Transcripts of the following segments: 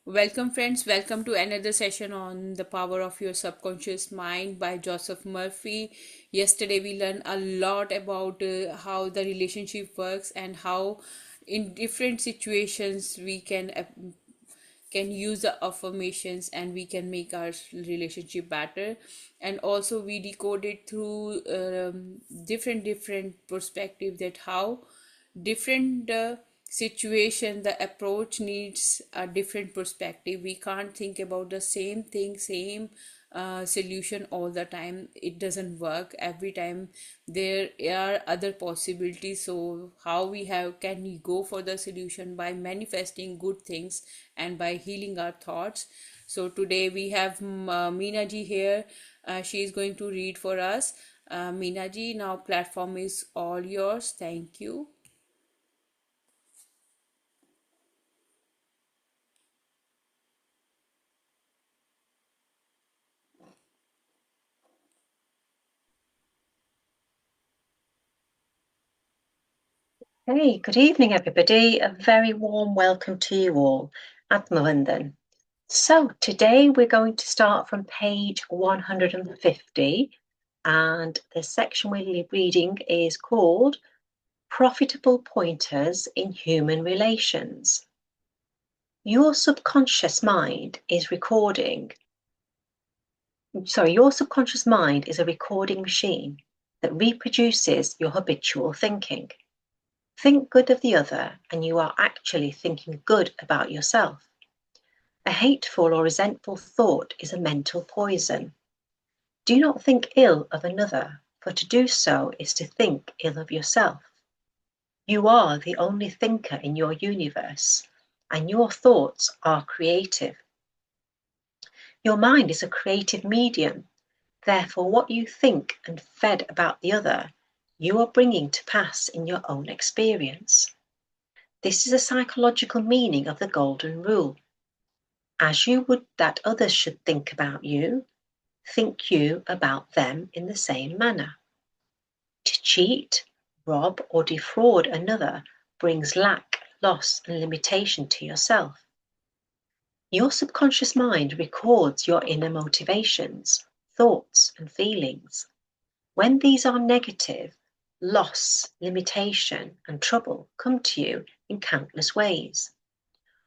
Welcome, friends. Welcome to another session on the power of your subconscious mind by Joseph Murphy. Yesterday, we learned a lot about how the relationship works and how, in different situations, we can use the affirmations and we can make our relationship better. And also, we decoded through different perspective that how different situation the approach needs a different perspective. We can't think about the same thing, same solution all the time. It doesn't work every time. There are other possibilities. So how we have can we go for the solution by manifesting good things and by healing our thoughts. So today we have Meena ji here. She is going to read for us. Meena ji, now platform is all yours. Thank you. Hey, good evening, everybody. A very warm welcome to you all. Atmavandan. So today we're going to start from page 150, and the section we'll be reading is called Profitable Pointers in Human Relations. Your subconscious mind is your subconscious mind is a recording machine that reproduces your habitual thinking. Think good of the other, and you are actually thinking good about yourself. A hateful or resentful thought is a mental poison. Do not think ill of another, for to do so is to think ill of yourself. You are the only thinker in your universe, and your thoughts are creative. Your mind is a creative medium. Therefore, what you think and fed about the other, you are bringing to pass in your own experience. This is a psychological meaning of the golden rule. As you would that others should think about you, think you about them in the same manner. To cheat, rob, or defraud another brings lack, loss, and limitation to yourself. Your subconscious mind records your inner motivations, thoughts, and feelings. When these are negative, loss, limitation, and trouble come to you in countless ways.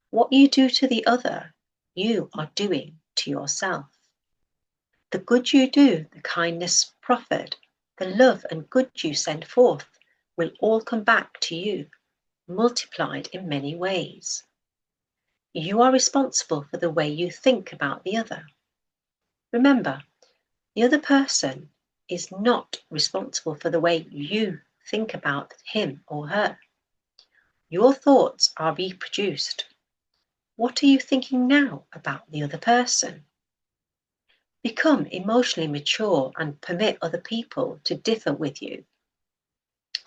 What you do to the other, you are doing to yourself. The good you do, the kindness proffered, the love and good you send forth will all come back to you, multiplied in many ways. You are responsible for the way you think about the other. Remember, the other person is not responsible for the way you think about him or her. Your thoughts are reproduced. What are you thinking now about the other person? Become emotionally mature and permit other people to differ with you.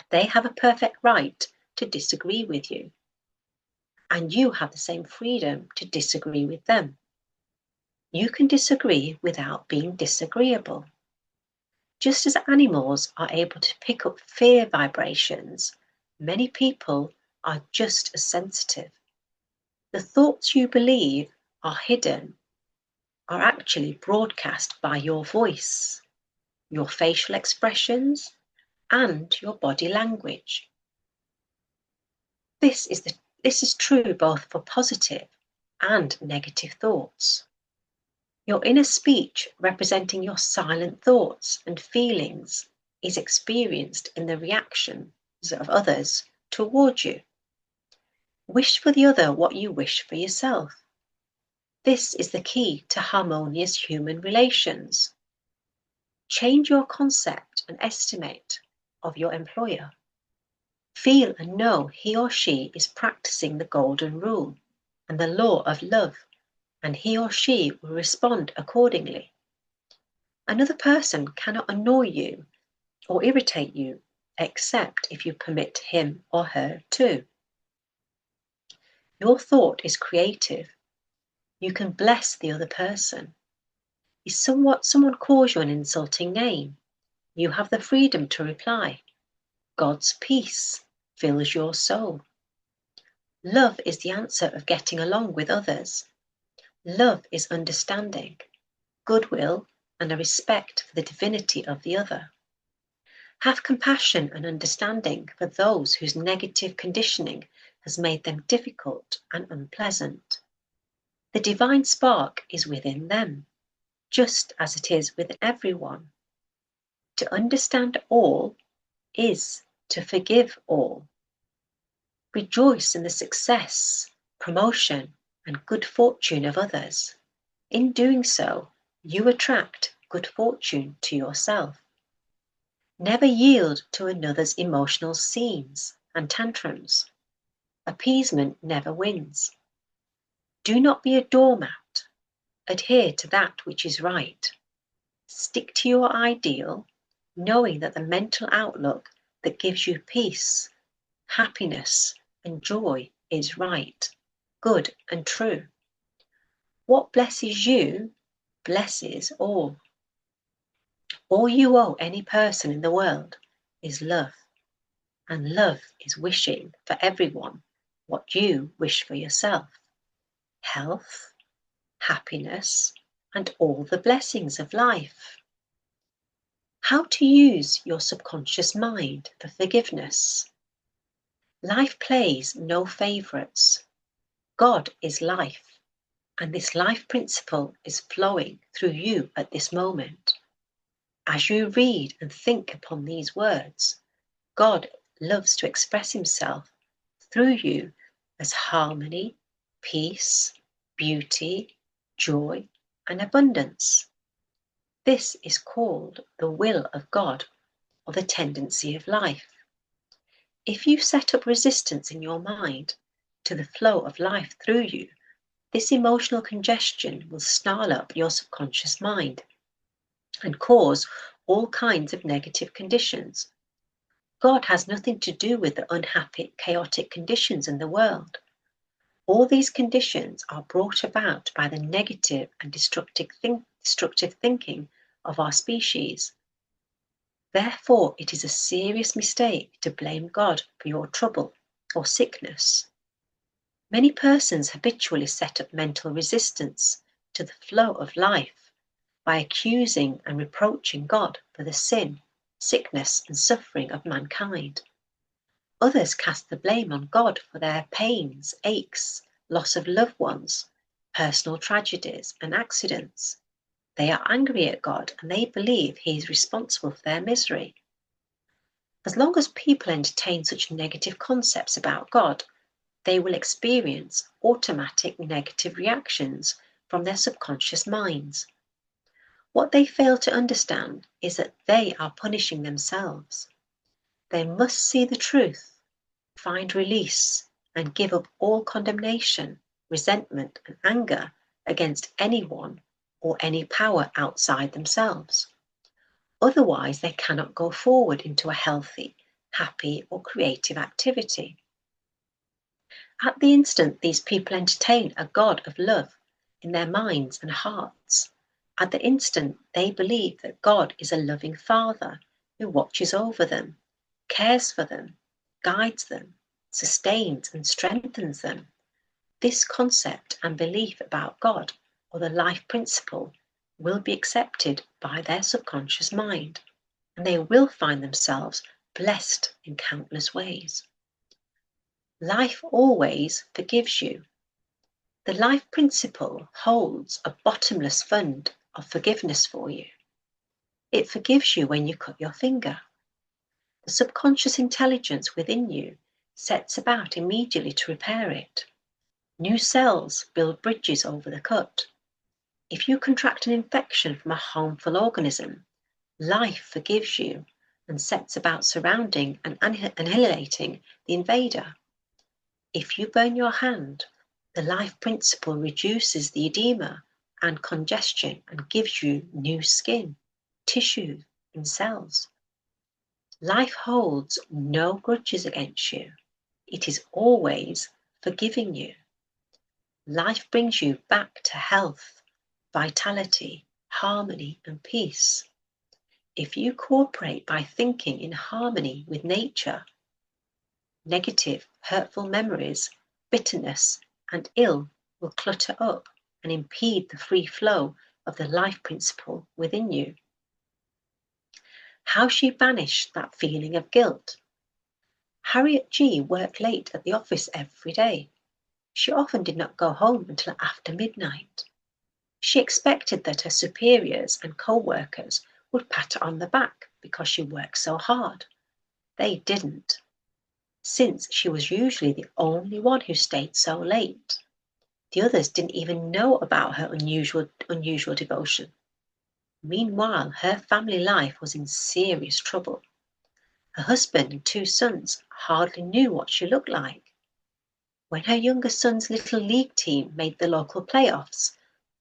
They have a perfect right to disagree with you, and you have the same freedom to disagree with them. You can disagree without being disagreeable. Just as animals are able to pick up fear vibrations, many people are just as sensitive. The thoughts you believe are hidden are actually broadcast by your voice, your facial expressions, and your body language. This is true both for positive and negative thoughts. Your inner speech, representing your silent thoughts and feelings, is experienced in the reactions of others toward you. Wish for the other what you wish for yourself. This is the key to harmonious human relations. Change your concept and estimate of your employer. Feel and know he or she is practicing the golden rule and the law of love, and he or she will respond accordingly. Another person cannot annoy you or irritate you except if you permit him or her to. Your thought is creative. You can bless the other person. If someone calls you an insulting name, you have the freedom to reply, God's peace fills your soul. Love is the answer of getting along with others. Love is understanding, goodwill, and a respect for the divinity of the other. Have compassion and understanding for those whose negative conditioning has made them difficult and unpleasant. The divine spark is within them, just as it is within everyone. To understand all is to forgive all. Rejoice in the success, promotion, and good fortune of others. In doing so, you attract good fortune to yourself. Never yield to another's emotional scenes and tantrums. Appeasement never wins. Do not be a doormat. Adhere to that which is right. Stick to your ideal, knowing that the mental outlook that gives you peace, happiness, and joy is right, good, and true. What blesses you blesses all. All you owe any person in the world is love, and love is wishing for everyone what you wish for yourself: health, happiness, and all the blessings of life. How to use your subconscious mind for forgiveness. Life plays no favourites. God is life, and this life principle is flowing through you at this moment. As you read and think upon these words, God loves to express himself through you as harmony, peace, beauty, joy, and abundance. This is called the will of God, or the tendency of life. If you set up resistance in your mind to the flow of life through you, this emotional congestion will snarl up your subconscious mind and cause all kinds of negative conditions. God has nothing to do with the unhappy, chaotic conditions in the world. All these conditions are brought about by the negative and destructive thinking of our species. Therefore, it is a serious mistake to blame God for your trouble or sickness. Many persons habitually set up mental resistance to the flow of life by accusing and reproaching God for the sin, sickness, and suffering of mankind. Others cast the blame on God for their pains, aches, loss of loved ones, personal tragedies, and accidents. They are angry at God and they believe He is responsible for their misery. As long as people entertain such negative concepts about God, they will experience automatic negative reactions from their subconscious minds. What they fail to understand is that they are punishing themselves. They must see the truth, find release, and give up all condemnation, resentment, and anger against anyone or any power outside themselves. Otherwise, they cannot go forward into a healthy, happy, or creative activity. At the instant these people entertain a God of love in their minds and hearts, at the instant they believe that God is a loving Father who watches over them, cares for them, guides them, sustains and strengthens them, this concept and belief about God, or the life principle, will be accepted by their subconscious mind, and they will find themselves blessed in countless ways. Life always forgives you. The life principle holds a bottomless fund of forgiveness for you. It forgives you when you cut your finger. The subconscious intelligence within you sets about immediately to repair it. New cells build bridges over the cut. If you contract an infection from a harmful organism, life forgives you and sets about surrounding and annihilating the invader. If you burn your hand, the life principle reduces the edema and congestion and gives you new skin, tissue, and cells. Life holds no grudges against you. It is always forgiving you. Life brings you back to health, vitality, harmony, and peace. If you cooperate by thinking in harmony with nature, negative, hurtful memories, bitterness, and ill will clutter up and impede the free flow of the life principle within you. How she banished that feeling of guilt. Harriet G. worked late at the office every day. She often did not go home until after midnight. She expected that her superiors and co-workers would pat her on the back because she worked so hard. They didn't, since she was usually the only one who stayed so late. The others didn't even know about her unusual devotion. Meanwhile, her family life was in serious trouble. Her husband and 2 sons hardly knew what she looked like. When her younger son's little league team made the local playoffs,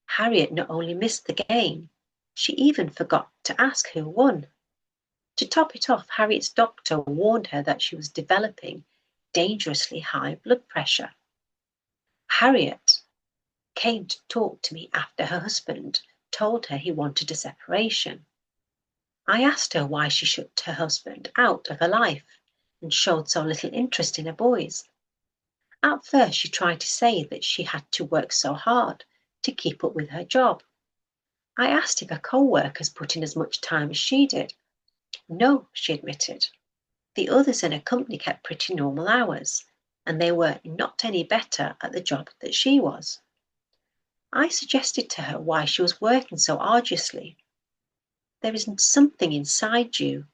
Harriet not only missed the game, she even forgot to ask who won. To top it off, Harriet's doctor warned her that she was developing dangerously high blood pressure. Harriet came to talk to me after her husband told her he wanted a separation. I asked her why she shut her husband out of her life and showed so little interest in her boys. At first, she tried to say that she had to work so hard to keep up with her job. I asked if her co-workers put in as much time as she did. No, she admitted. The others in her company kept pretty normal hours, and they were not any better at the job that she was. I suggested to her why she was working so arduously. There is something inside you.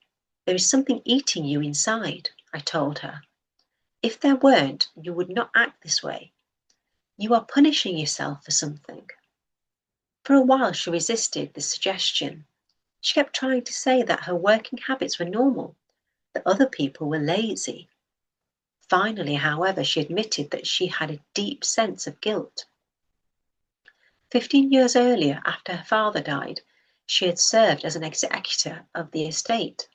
There is something eating you inside, I told her. If there weren't, you would not act this way. You are punishing yourself for something. For a while she resisted this suggestion. She kept trying to say that her working habits were normal, that other people were lazy. Finally, however, she admitted that she had a deep sense of guilt. 15 years earlier, after her father died, she had served as an executor of the estate.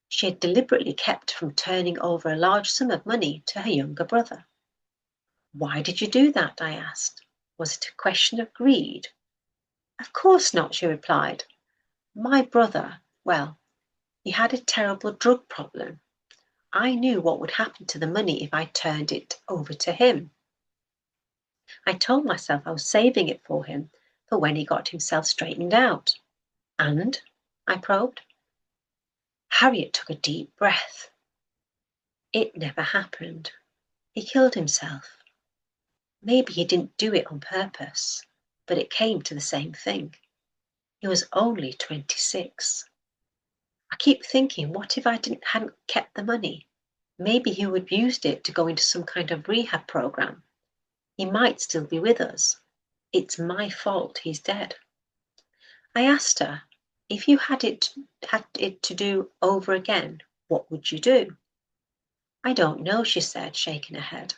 She had deliberately kept from turning over a large sum of money to her younger brother. Why did you do that? I asked. Was it a question of greed? Of course not, she replied. My brother, well, he had a terrible drug problem. I knew what would happen to the money if I turned it over to him. I told myself I was saving it for him for when he got himself straightened out. And? I probed. Harriet took a deep breath. It never happened. He killed himself. Maybe he didn't do it on purpose, but it came to the same thing. He was only 26. I keep thinking, what if I hadn't kept the money? Maybe he would have used it to go into some kind of rehab program. He might still be with us. It's my fault he's dead. I asked her, if you had it to do over again, what would you do? I don't know, she said, shaking her head.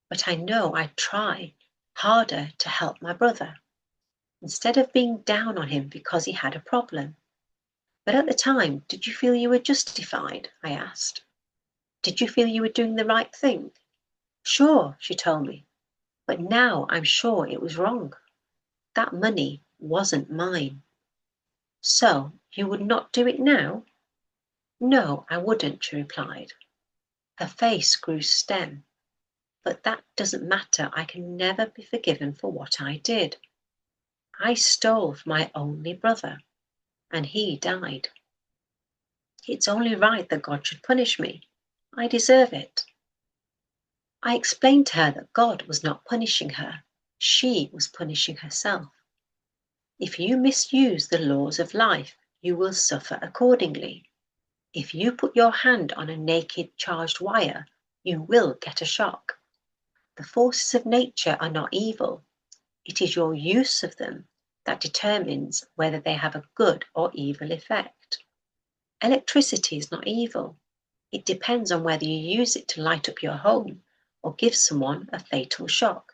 But I know I'd try harder to help my brother, instead of being down on him because he had a problem. But at the time, did you feel you were justified? I asked. Did you feel you were doing the right thing? Sure, she told me. But now I'm sure it was wrong. That money wasn't mine. So you would not do it now? No, I wouldn't, she replied. Her face grew stern. But that doesn't matter. I can never be forgiven for what I did. I stole from my only brother, and he died. It's only right that God should punish me. I deserve it. I explained to her that God was not punishing her. She was punishing herself. If you misuse the laws of life, you will suffer accordingly. If you put your hand on a naked charged wire, you will get a shock. The forces of nature are not evil. It is your use of them that determines whether they have a good or evil effect. Electricity is not evil. It depends on whether you use it to light up your home or give someone a fatal shock.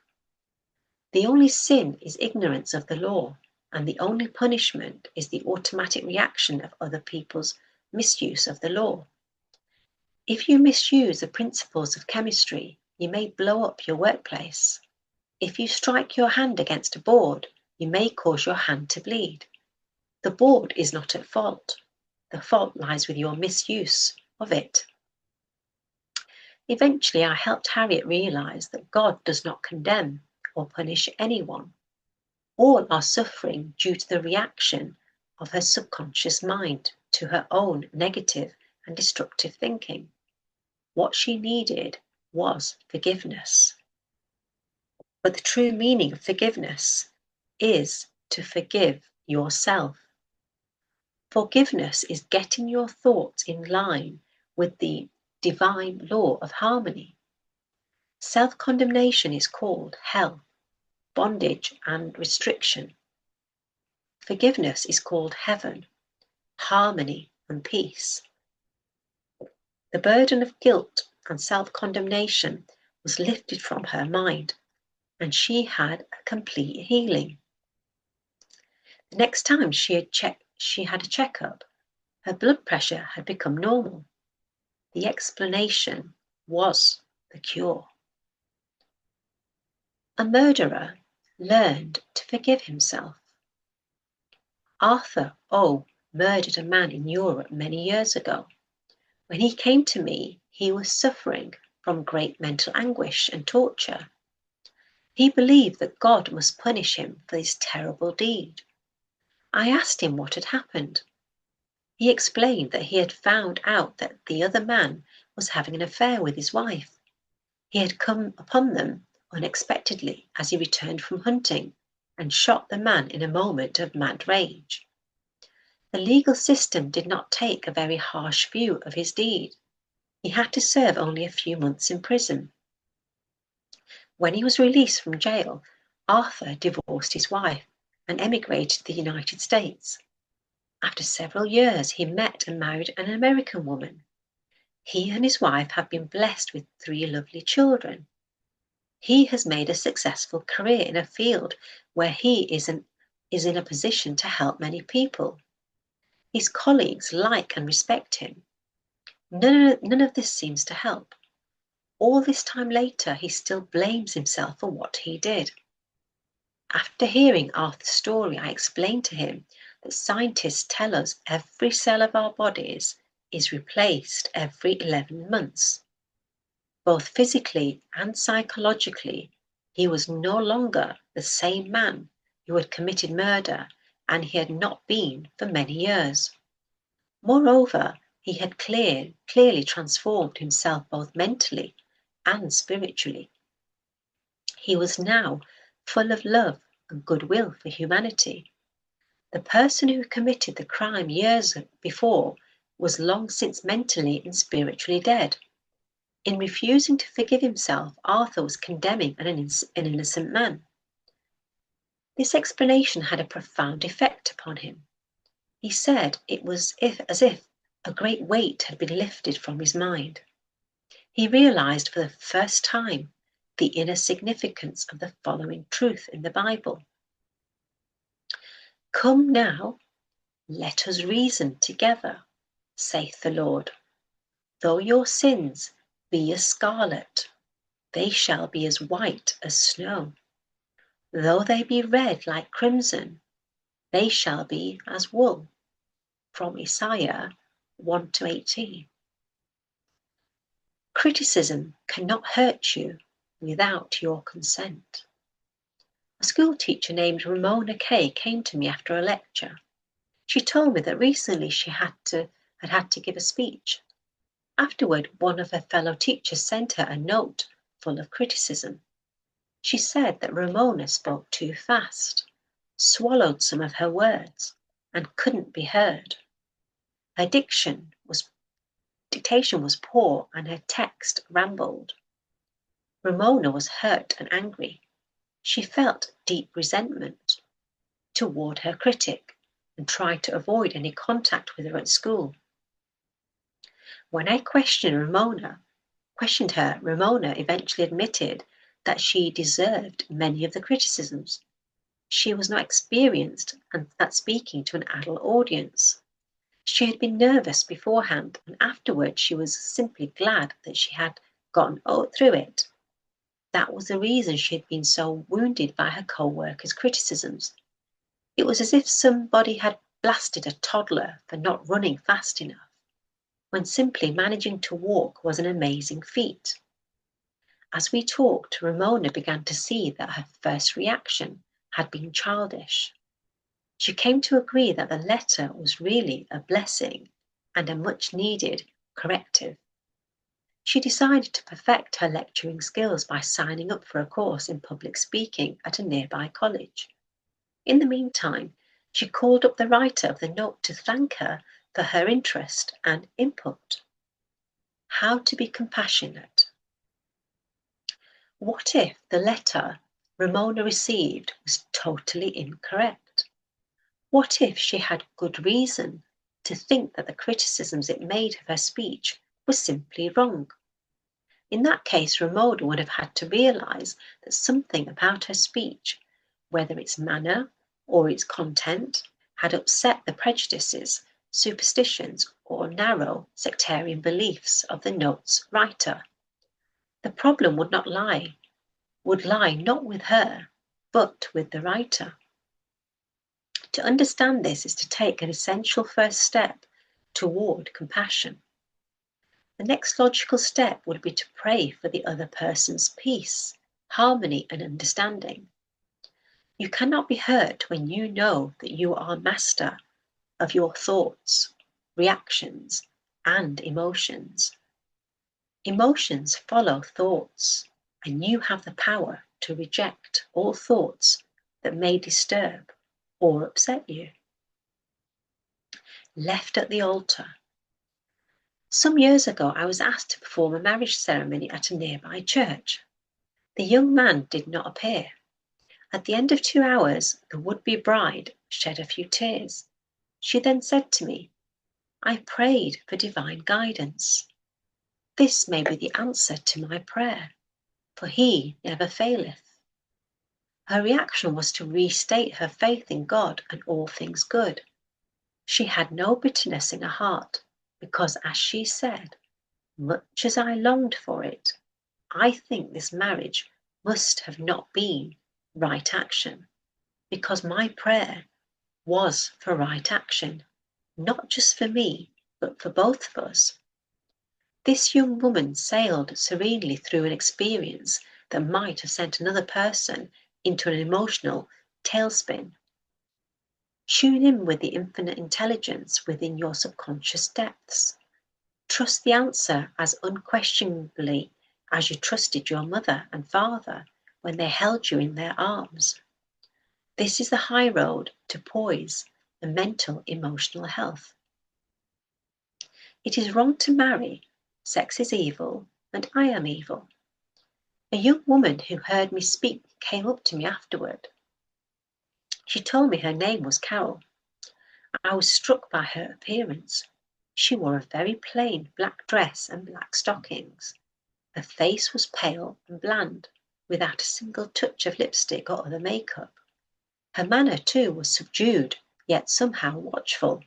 The only sin is ignorance of the law, and the only punishment is the automatic reaction of other people's misuse of the law. If you misuse the principles of chemistry, you may blow up your workplace. If you strike your hand against a board, you may cause your hand to bleed. The board is not at fault. The fault lies with your misuse of it. Eventually, I helped Harriet realize that God does not condemn or punish anyone. All are suffering due to the reaction of her subconscious mind to her own negative and destructive thinking. What she needed was forgiveness. But the true meaning of forgiveness is to forgive yourself. Forgiveness is getting your thoughts in line with the divine law of harmony. Self-condemnation is called hell, bondage and restriction. Forgiveness is called heaven, harmony and peace. The burden of guilt and self-condemnation was lifted from her mind, and she had a complete healing. The next time she had a checkup, her blood pressure had become normal. The explanation was the cure. A murderer learned to forgive himself. Arthur O murdered a man in Europe many years ago. When he came to me, he was suffering from great mental anguish and torture. He believed that God must punish him for his terrible deed. I asked him what had happened. He explained that he had found out that the other man was having an affair with his wife. He had come upon them unexpectedly as he returned from hunting and shot the man in a moment of mad rage. The legal system did not take a very harsh view of his deed. He had to serve only a few months in prison. When he was released from jail, Arthur divorced his wife and emigrated to the United States. After several years, he met and married an American woman. He and his wife have been blessed with 3 lovely children. He has made a successful career in a field where he is in a position to help many people. His colleagues like and respect him. None of this seems to help. All this time later, he still blames himself for what he did. After hearing Arthur's story, I explained to him that scientists tell us every cell of our bodies is replaced every 11 months. Both physically and psychologically, he was no longer the same man who had committed murder, and he had not been for many years. Moreover, he had clearly transformed himself both mentally and spiritually. He was now full of love and goodwill for humanity. The person who committed the crime years before was long since mentally and spiritually dead. In refusing to forgive himself, Arthur was condemning an innocent man. This explanation had a profound effect upon him. He said it was as if a great weight had been lifted from his mind. He realized for the first time the inner significance of the following truth in the Bible. Come now, let us reason together, saith the Lord. Though your sins be as scarlet, they shall be as white as snow. Though they be red like crimson, they shall be as wool. From Isaiah 1-18. Criticism cannot hurt you without your consent. A school teacher named Ramona Kay came to me after a lecture. She told me that recently she had had to give a speech. Afterward, one of her fellow teachers sent her a note full of criticism. She said that Ramona spoke too fast, swallowed some of her words, and couldn't be heard. Her dictation was poor and her text rambled. Ramona was hurt and angry. She felt deep resentment toward her critic and tried to avoid any contact with her at school. When I questioned her, Ramona eventually admitted that she deserved many of the criticisms. She was not experienced at speaking to an adult audience. She had been nervous beforehand, and afterwards she was simply glad that she had gotten through it. That was the reason she had been so wounded by her co-workers' criticisms. It was as if somebody had blasted a toddler for not running fast enough, when simply managing to walk was an amazing feat. As we talked, Ramona began to see that her first reaction had been childish. She came to agree that the letter was really a blessing and a much-needed corrective. She decided to perfect her lecturing skills by signing up for a course in public speaking at a nearby college. In the meantime, she called up the writer of the note to thank her for her interest and input. How to be compassionate. What if the letter Ramona received was totally incorrect? What if she had good reason to think that the criticisms it made of her speech were simply wrong? In that case, Ramona would have had to realize that something about her speech, whether its manner or its content, had upset the prejudices, superstitions, or narrow sectarian beliefs of the note's writer. The problem would lie not with her, but with the writer. To understand this is to take an essential first step toward compassion. The next logical step would be to pray for the other person's peace, harmony, and understanding. You cannot be hurt when you know that you are master of your thoughts, reactions, and emotions. Emotions follow thoughts, and you have the power to reject all thoughts that may disturb or upset you. Left at the altar. Some years ago, I was asked to perform a marriage ceremony at a nearby church. The young man did not appear. At the end of 2 hours, the would-be bride shed a few tears. She then said to me, "I prayed for divine guidance. This may be the answer to my prayer, for he never faileth." Her reaction was to restate her faith in God and all things good. She had no bitterness in her heart because, as she said, "Much as I longed for it, I think this marriage must have not been right action, because my prayer was for right action, not just for me, but for both of us." This young woman sailed serenely through an experience that might have sent another person into an emotional tailspin. Tune in with the infinite intelligence within your subconscious depths. Trust the answer as unquestionably as you trusted your mother and father when they held you in their arms. This is the high road to poise and mental emotional health. It is wrong to marry, sex is evil, and I am evil. A young woman who heard me speak came up to me afterward. She told me her name was Carol. I was struck by her appearance. She wore a very plain black dress and black stockings. Her face was pale and bland, without a single touch of lipstick or other makeup. Her manner, too, was subdued, yet somehow watchful,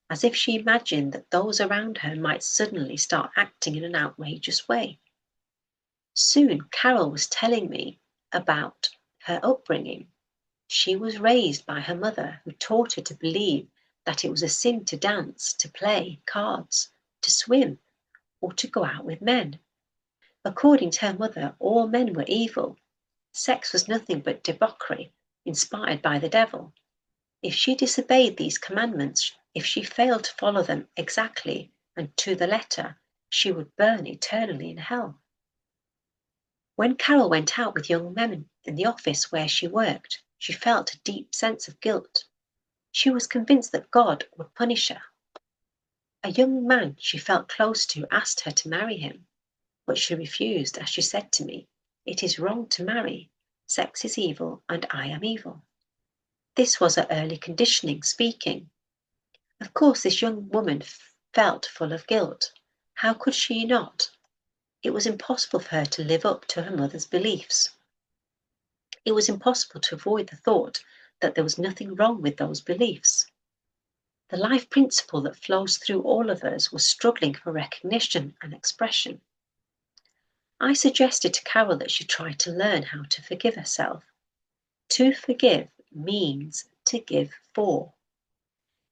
as if she imagined that those around her might suddenly start acting in an outrageous way. Soon Carol was telling me about her upbringing. She was raised by her mother, who taught her to believe that it was a sin to dance, to play cards, to swim, or to go out with men. According to her mother, all men were evil. Sex was nothing but debauchery, inspired by the devil. If she disobeyed these commandments, if she failed to follow them exactly and to the letter, she would burn eternally in hell. When Carol went out with young men in the office where she worked, she felt a deep sense of guilt. She was convinced that God would punish her. A young man she felt close to asked her to marry him, but she refused as she said to me, "It is wrong to marry. Sex is evil and I am evil." This was her early conditioning speaking. Of course, this young woman felt full of guilt. How could she not? It was impossible for her to live up to her mother's beliefs. It was impossible to avoid the thought that there was nothing wrong with those beliefs. The life principle that flows through all of us was struggling for recognition and expression. I suggested to Carol that she try to learn how to forgive herself. To forgive means to give for.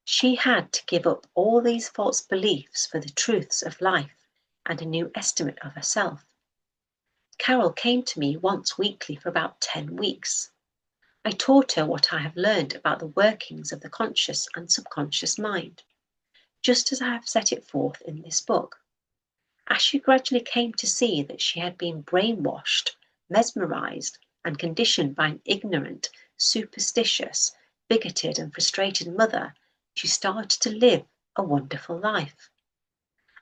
She had to give up all these false beliefs for the truths of life and a new estimate of herself. Carol came to me once weekly for about 10 weeks. I taught her what I have learned about the workings of the conscious and subconscious mind, just as I have set it forth in this book. As she gradually came to see that she had been brainwashed, mesmerized, and conditioned by an ignorant, superstitious, bigoted, and frustrated mother, she started to live a wonderful life.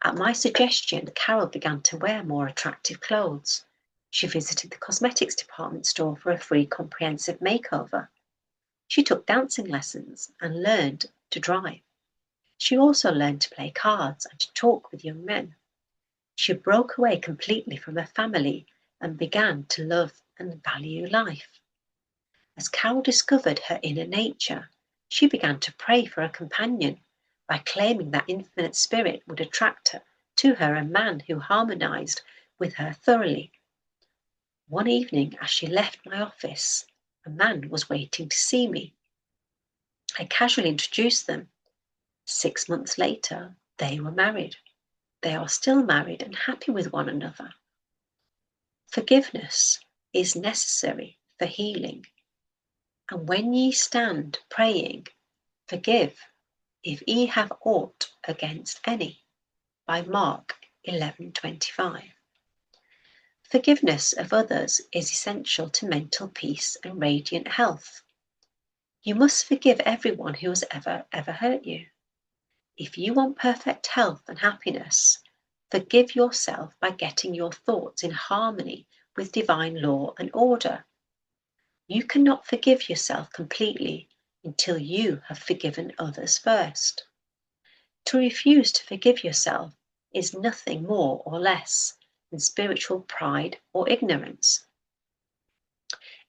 At my suggestion, Carol began to wear more attractive clothes. She visited the cosmetics department store for a free comprehensive makeover. She took dancing lessons and learned to drive. She also learned to play cards and to talk with young men. She broke away completely from her family and began to love and value life. As Carol discovered her inner nature, she began to pray for a companion by claiming that infinite spirit would attract her to her a man who harmonized with her thoroughly. One evening, as she left my office, a man was waiting to see me. I casually introduced them. 6 months later, they were married. They are still married and happy with one another. Forgiveness is necessary for healing. And when ye stand praying, forgive if ye have aught against any. By Mark 11:25. Forgiveness of others is essential to mental peace and radiant health. You must forgive everyone who has ever hurt you. If you want perfect health and happiness, forgive yourself by getting your thoughts in harmony with divine law and order. You cannot forgive yourself completely until you have forgiven others first. To refuse to forgive yourself is nothing more or less than spiritual pride or ignorance.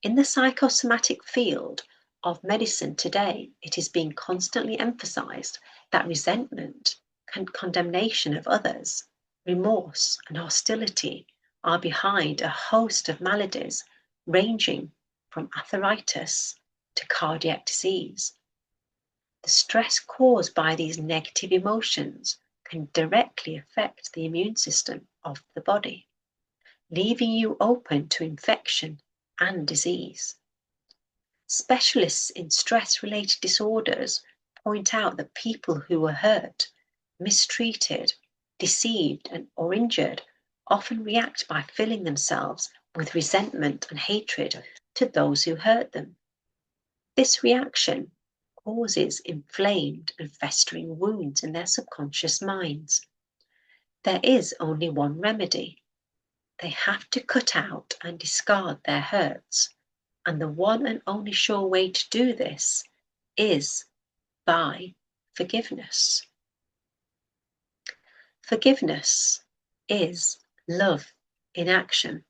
In the psychosomatic field of medicine today, it is being constantly emphasized that resentment and condemnation of others, remorse and hostility are behind a host of maladies ranging from arthritis to cardiac disease. The stress caused by these negative emotions can directly affect the immune system of the body, leaving you open to infection and disease. Specialists in stress-related disorders point out that people who were hurt, mistreated, deceived, or injured often react by filling themselves with resentment and hatred to those who hurt them. This reaction causes inflamed and festering wounds in their subconscious minds. There is only one remedy. They have to cut out and discard their hurts, and the one and only sure way to do this is by forgiveness. Forgiveness is love in action.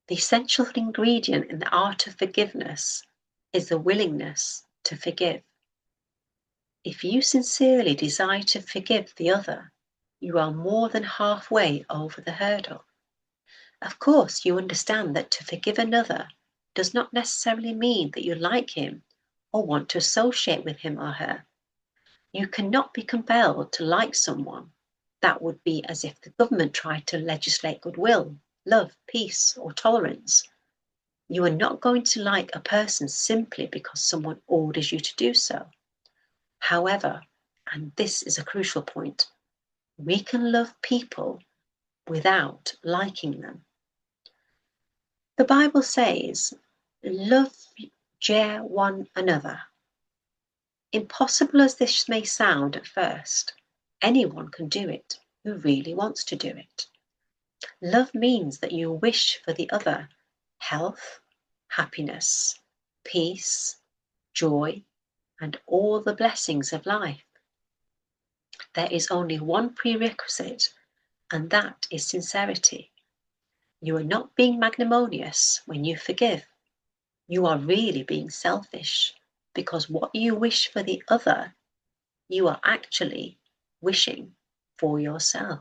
The essential ingredient in the art of forgiveness is the willingness to forgive. If you sincerely desire to forgive the other, you are more than halfway over the hurdle. Of course, you understand that to forgive another does not necessarily mean that you like him or want to associate with him or her. You cannot be compelled to like someone. That would be as if the government tried to legislate goodwill, love, peace, or tolerance. You are not going to like a person simply because someone orders you to do so. However, and this is a crucial point, we can love people without liking them. The Bible says, love ye one another. Impossible as this may sound at first, anyone can do it who really wants to do it. Love means that you wish for the other health, happiness, peace, joy, and all the blessings of life. There is only one prerequisite, and that is sincerity. You are not being magnanimous when you forgive. You are really being selfish, because what you wish for the other, you are actually wishing for yourself.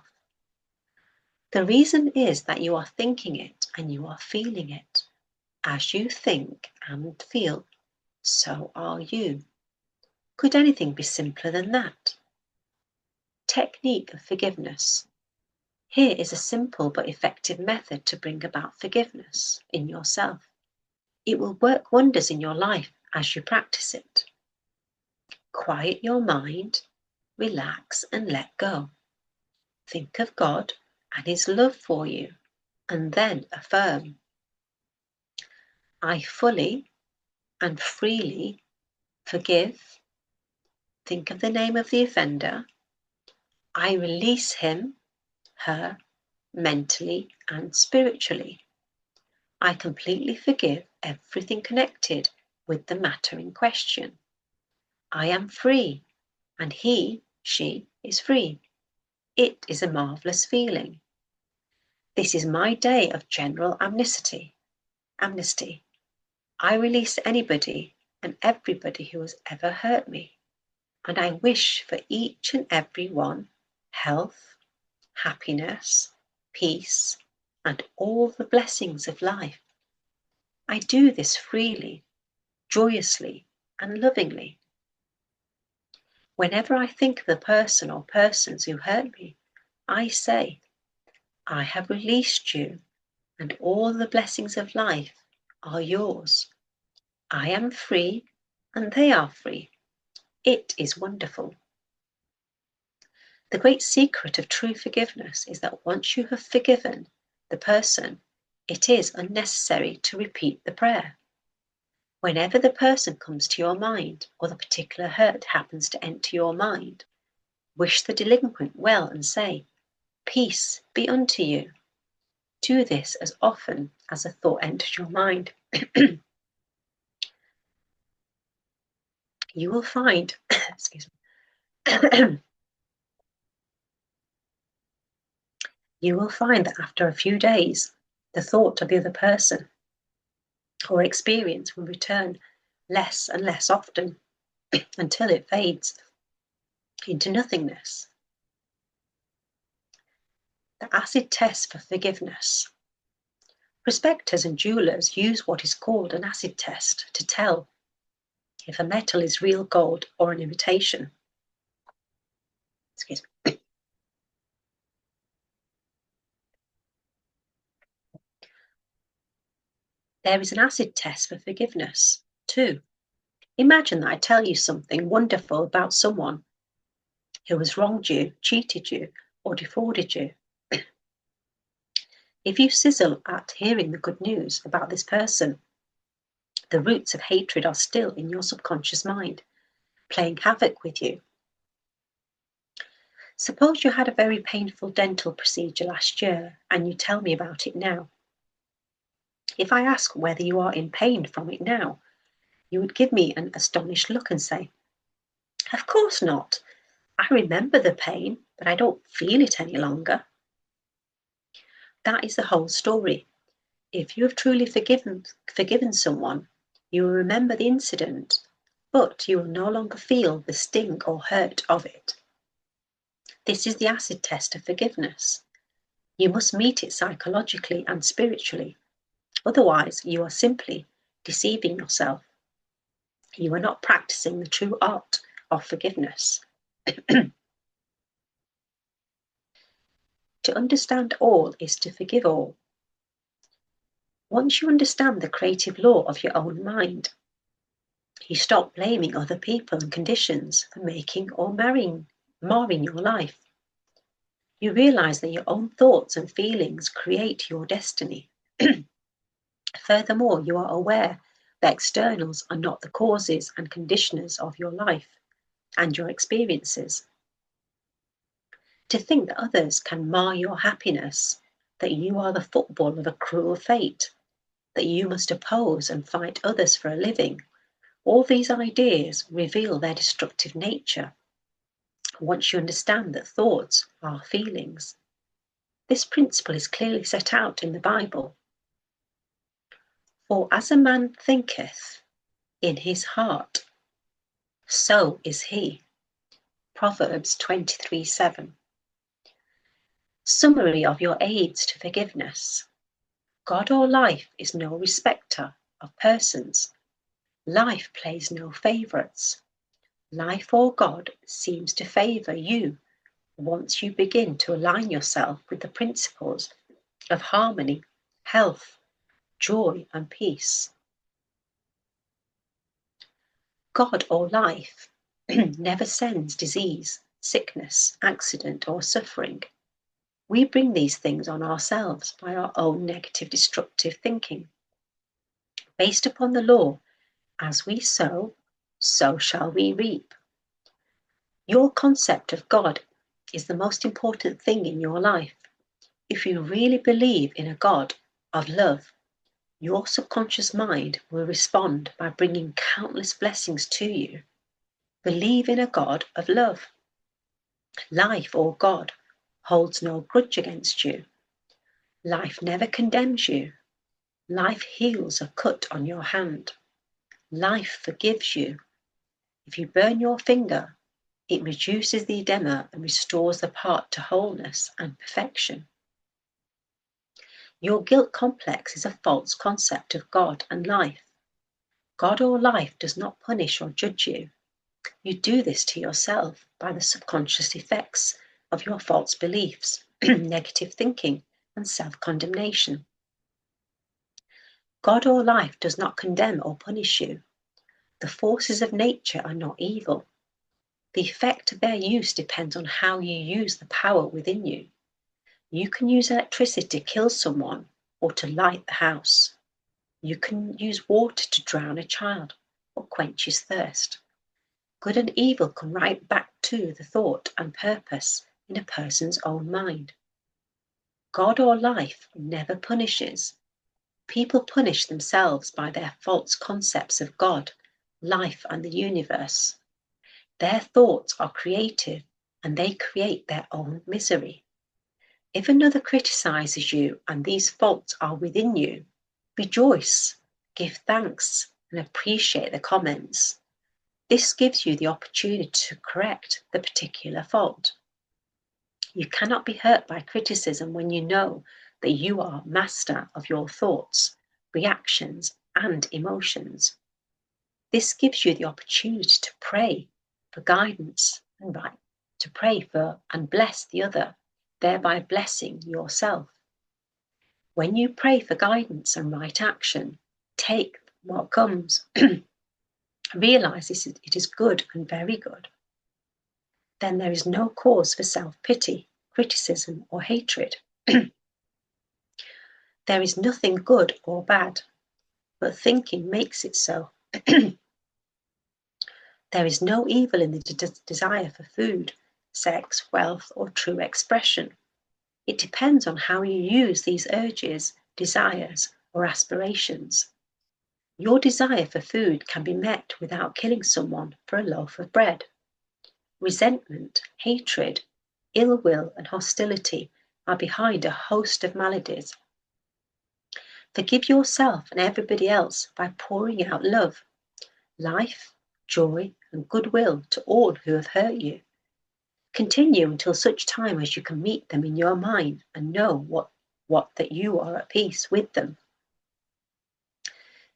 The reason is that you are thinking it and you are feeling it. As you think and feel, so are you. Could anything be simpler than that? Technique of forgiveness. Here is a simple but effective method to bring about forgiveness in yourself. It will work wonders in your life as you practice it. Quiet your mind, relax and let go. Think of God and His love for you, and then affirm, I fully and freely forgive. Think of the name of the offender. I release him, her, mentally and spiritually. I completely forgive everything connected with the matter in question. I am free, and he, she, is free. It is a marvellous feeling. This is my day of general amnesty. I release anybody and everybody who has ever hurt me, and I wish for each and every one health, happiness, peace, and all the blessings of life. I do this freely, joyously, and lovingly. Whenever I think of the person or persons who hurt me, I say, I have released you, and all the blessings of life are yours. I am free, and they are free. It is wonderful. The great secret of true forgiveness is that once you have forgiven the person, it is unnecessary to repeat the prayer. Whenever the person comes to your mind or the particular hurt happens to enter your mind, wish the delinquent well and say, peace be unto you. Do this as often as a thought enters your mind. You will find, excuse me, you will find that after a few days, the thought of the other person or experience will return less and less often until it fades into nothingness. The acid test for forgiveness. Prospectors and jewelers use what is called an acid test to tell if a metal is real gold or an imitation. Excuse me. There is an acid test for forgiveness, too. Imagine that I tell you something wonderful about someone who has wronged you, cheated you, or defrauded you. If you sizzle at hearing the good news about this person, the roots of hatred are still in your subconscious mind, playing havoc with you. Suppose you had a very painful dental procedure last year and you tell me about it now. If I ask whether you are in pain from it now, you would give me an astonished look and say, of course not. I remember the pain, but I don't feel it any longer. That is the whole story. If you have truly forgiven someone, you will remember the incident, but you will no longer feel the sting or hurt of it. This is the acid test of forgiveness. You must meet it psychologically and spiritually. Otherwise, you are simply deceiving yourself. You are not practicing the true art of forgiveness. To understand all is to forgive all. Once you understand the creative law of your own mind, you stop blaming other people and conditions for making or marring your life. You realize that your own thoughts and feelings create your destiny. Furthermore, you are aware that externals are not the causes and conditioners of your life and your experiences. To think that others can mar your happiness, that you are the football of a cruel fate, that you must oppose and fight others for a living, all these ideas reveal their destructive nature. Once you understand that thoughts are feelings, this principle is clearly set out in the Bible. For as a man thinketh in his heart, so is he. Proverbs 23:7. Summary of your aids to forgiveness. God or life is no respecter of persons. Life plays no favourites. Life or God seems to favour you once you begin to align yourself with the principles of harmony, health, joy, and peace. God or life never sends disease, sickness, accident, or suffering. We bring these things on ourselves by our own negative, destructive thinking. Based upon the law, as we sow, so shall we reap. Your concept of God is the most important thing in your life. If you really believe in a God of love, your subconscious mind will respond by bringing countless blessings to you. Believe in a God of love. Life or God holds no grudge against you. Life never condemns you. Life heals a cut on your hand. Life forgives you. If you burn your finger, it reduces the edema and restores the part to wholeness and perfection. Your guilt complex is a false concept of God and life. God or life does not punish or judge you. You do this to yourself by the subconscious effects of your false beliefs, negative thinking, and self-condemnation. God or life does not condemn or punish you. The forces of nature are not evil. The effect of their use depends on how you use the power within you. You can use electricity to kill someone or to light the house. You can use water to drown a child or quench his thirst. Good and evil come right back to the thought and purpose in a person's own mind. God or life never punishes. People punish themselves by their false concepts of God, life, and the universe. Their thoughts are creative and they create their own misery. If another criticizes you and these faults are within you, rejoice, give thanks, and appreciate the comments. This gives you the opportunity to correct the particular fault. You cannot be hurt by criticism when you know that you are master of your thoughts, reactions, and emotions. This gives you the opportunity to pray for guidance and to pray for and bless the other, thereby blessing yourself. When you pray for guidance and right action, take what comes. Realize it is good and very good. Then there is no cause for self-pity, criticism, or hatred. There is nothing good or bad, but thinking makes it so. There is no evil in the desire for food, sex, wealth, or true expression. It depends on how you use these urges, desires, or aspirations. Your desire for food can be met without killing someone for a loaf of bread. Resentment, hatred, ill will, and hostility are behind a host of maladies. Forgive yourself and everybody else by pouring out love, life, joy, and goodwill to all who have hurt you. Continue until such time as you can meet them in your mind and know what that you are at peace with them.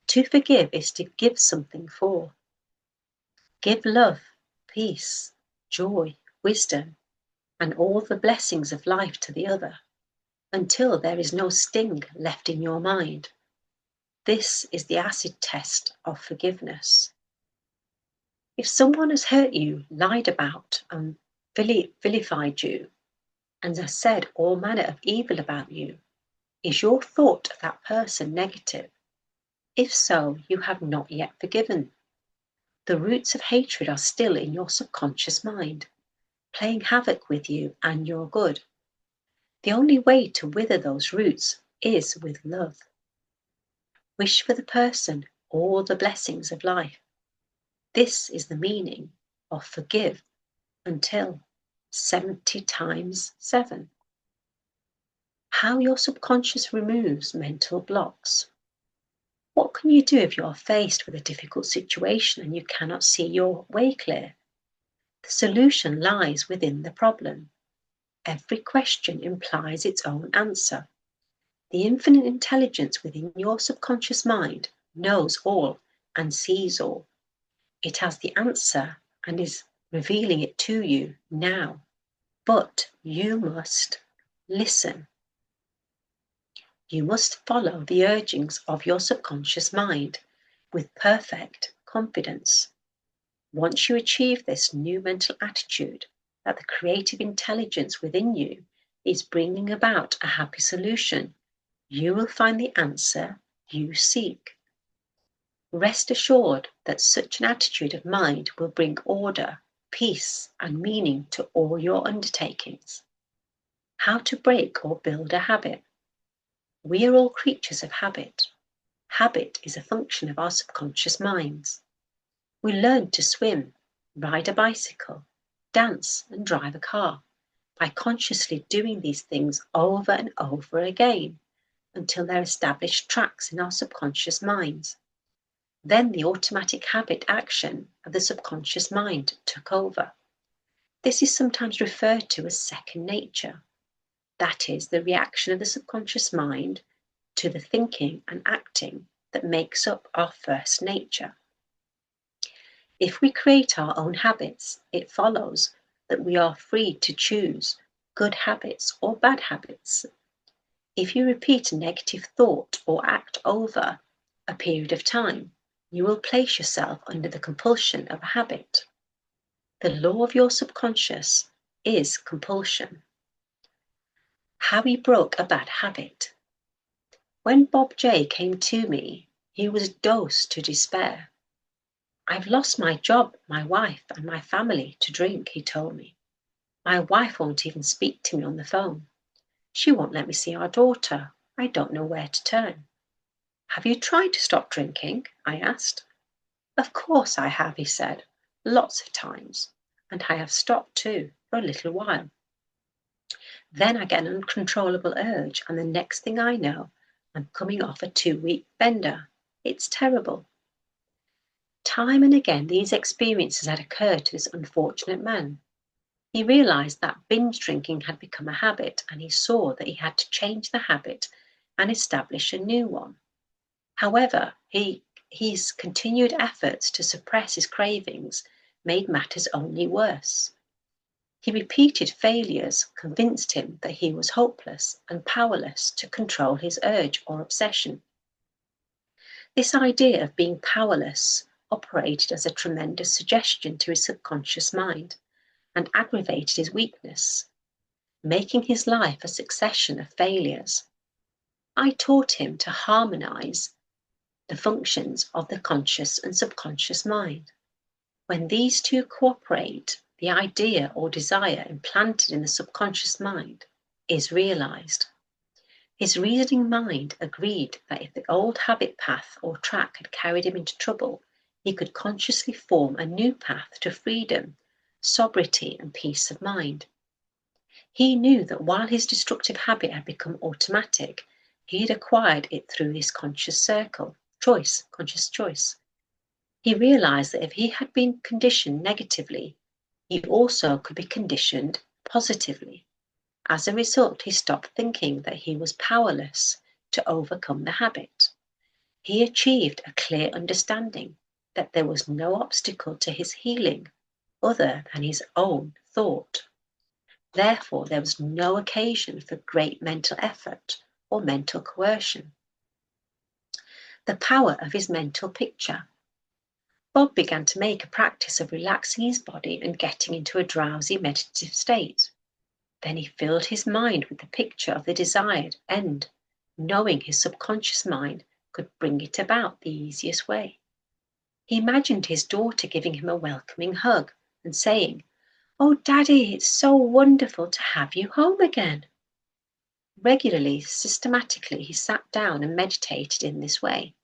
To forgive is to give something for. Give love, peace, joy, wisdom, and all the blessings of life to the other, until there is no sting left in your mind. This is the acid test of forgiveness. If someone has hurt you, lied about, and vilified you, and has said all manner of evil about you, is your thought of that person negative? If so, you have not yet forgiven. The roots of hatred are still in your subconscious mind, playing havoc with you and your good. The only way to wither those roots is with love. Wish for the person all the blessings of life. This is the meaning of forgive until 70 times 7. How your subconscious removes mental blocks. What can you do if you are faced with a difficult situation and you cannot see your way clear? The solution lies within the problem. Every question implies its own answer. The infinite intelligence within your subconscious mind knows all and sees all. It has the answer and is revealing it to you now. But you must listen. You must follow the urgings of your subconscious mind with perfect confidence. Once you achieve this new mental attitude that the creative intelligence within you is bringing about a happy solution, you will find the answer you seek. Rest assured that such an attitude of mind will bring order, peace, and meaning to all your undertakings. How to break or build a habit. We are all creatures of habit. Habit is a function of our subconscious minds. We learn to swim, ride a bicycle, dance, and drive a car by consciously doing these things over and over again until they're established tracks in our subconscious minds. Then the automatic habit action of the subconscious mind took over. This is sometimes referred to as second nature. That is the reaction of the subconscious mind to the thinking and acting that makes up our first nature. If we create our own habits, it follows that we are free to choose good habits or bad habits. If you repeat a negative thought or act over a period of time, you will place yourself under the compulsion of a habit. The law of your subconscious is compulsion. How he broke a bad habit. When Bob J came to me, he was dosed to despair. I've lost my job, my wife, and my family to drink, he told me. My wife won't even speak to me on the phone. She won't let me see our daughter. I don't know where to turn. Have you tried to stop drinking? I asked. Of course I have, he said, lots of times, and I have stopped too for a little while. Then I get an uncontrollable urge, and the next thing I know, I'm coming off a 2-week bender. It's terrible. Time and again, these experiences had occurred to this unfortunate man. He realized that binge drinking had become a habit, and he saw that he had to change the habit and establish a new one. However, his continued efforts to suppress his cravings made matters only worse. His repeated failures convinced him that he was hopeless and powerless to control his urge or obsession. This idea of being powerless operated as a tremendous suggestion to his subconscious mind and aggravated his weakness, making his life a succession of failures. I taught him to harmonize the functions of the conscious and subconscious mind. When these two cooperate, the idea or desire implanted in the subconscious mind is realized. His reasoning mind agreed that if the old habit path or track had carried him into trouble, he could consciously form a new path to freedom, sobriety, and peace of mind. He knew that while his destructive habit had become automatic, he had acquired it through his conscious choice. He realized that if he had been conditioned negatively, he also could be conditioned positively. As a result, he stopped thinking that he was powerless to overcome the habit. He achieved a clear understanding that there was no obstacle to his healing other than his own thought. Therefore, there was no occasion for great mental effort or mental coercion. The power of his mental picture. Bob began to make a practice of relaxing his body and getting into a drowsy meditative state. Then he filled his mind with the picture of the desired end, knowing his subconscious mind could bring it about the easiest way. He imagined his daughter giving him a welcoming hug and saying, "Oh, Daddy, it's so wonderful to have you home again." Regularly, systematically, he sat down and meditated in this way.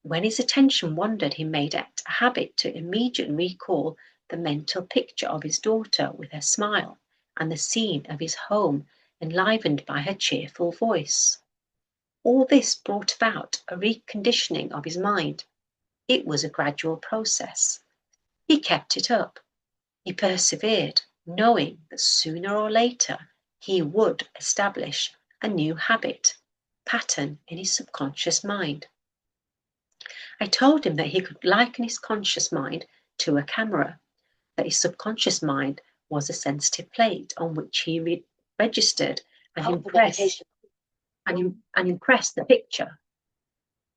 When his attention wandered, he made it a habit to immediately recall the mental picture of his daughter with her smile and the scene of his home enlivened by her cheerful voice. All this brought about a reconditioning of his mind. It was a gradual process. He kept it up. He persevered, knowing that sooner or later he would establish a new habit pattern in his subconscious mind. I told him that he could liken his conscious mind to a camera, that his subconscious mind was a sensitive plate on which he registered and impressed the picture.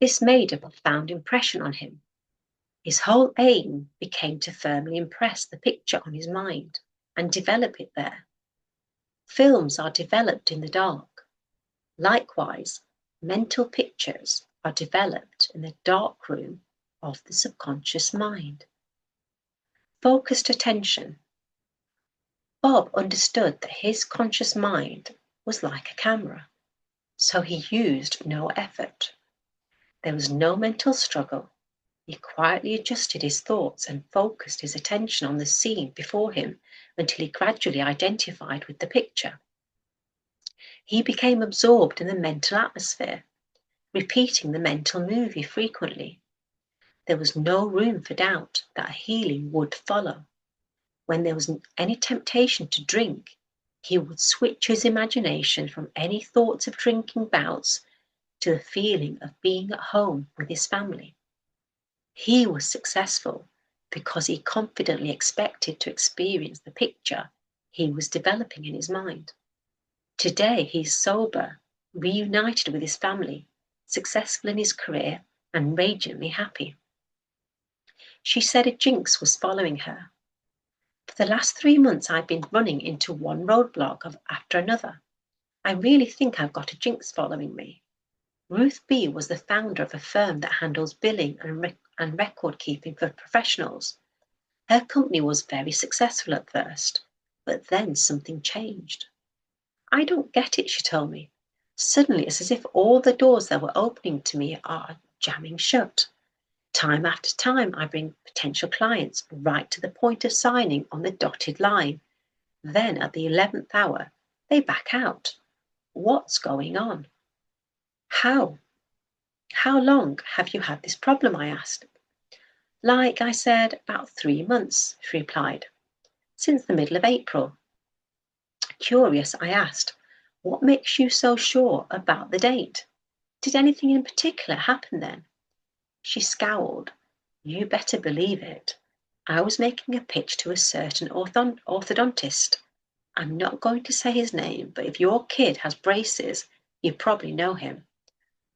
This made a profound impression on him. His whole aim became to firmly impress the picture on his mind and develop it there. Films are developed in the dark. Likewise, mental pictures are developed in the dark room of the subconscious mind. Focused attention. Bob understood that his conscious mind was like a camera, so he used no effort. There was no mental struggle. He quietly adjusted his thoughts and focused his attention on the scene before him until he gradually identified with the picture. He became absorbed in the mental atmosphere, repeating the mental movie frequently. There was no room for doubt that healing would follow. When there was any temptation to drink, he would switch his imagination from any thoughts of drinking bouts to the feeling of being at home with his family. He was successful because he confidently expected to experience the picture he was developing in his mind. Today he's sober, reunited with his family, successful in his career, and radiantly happy. She said a jinx was following her. For the last 3 months I've been running into one roadblock after another. I really think I've got a jinx following me. Ruth B. was the founder of a firm that handles billing and record keeping for professionals. Her company was very successful at first, but then something changed. I don't get it, she told me. Suddenly it's as if all the doors that were opening to me are jamming shut. Time after time, I bring potential clients right to the point of signing on the dotted line. Then at the 11th hour, they back out. What's going on? How? How long have you had this problem? I asked. Like I said, about 3 months, she replied. Since the middle of April. Curious, I asked, what makes you so sure about the date? Did anything in particular happen then? She scowled. You better believe it. I was making a pitch to a certain orthodontist. I'm not going to say his name, but if your kid has braces, you probably know him.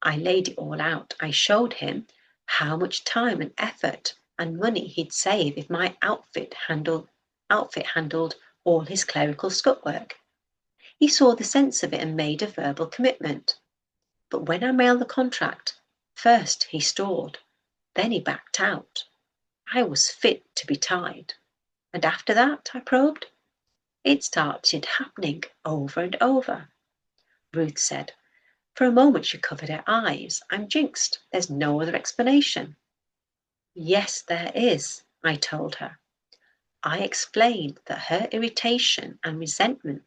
I laid it all out. I showed him how much time and effort and money he'd save if my outfit handled all his clerical scut-work. He saw the sense of it and made a verbal commitment. But when I mailed the contract, first he stalled, then he backed out. I was fit to be tied. And after that, I probed. It started happening over and over. Ruth said. For a moment she covered her eyes. I'm jinxed. There's no other explanation. Yes, there is, I told her. I explained that her irritation and resentment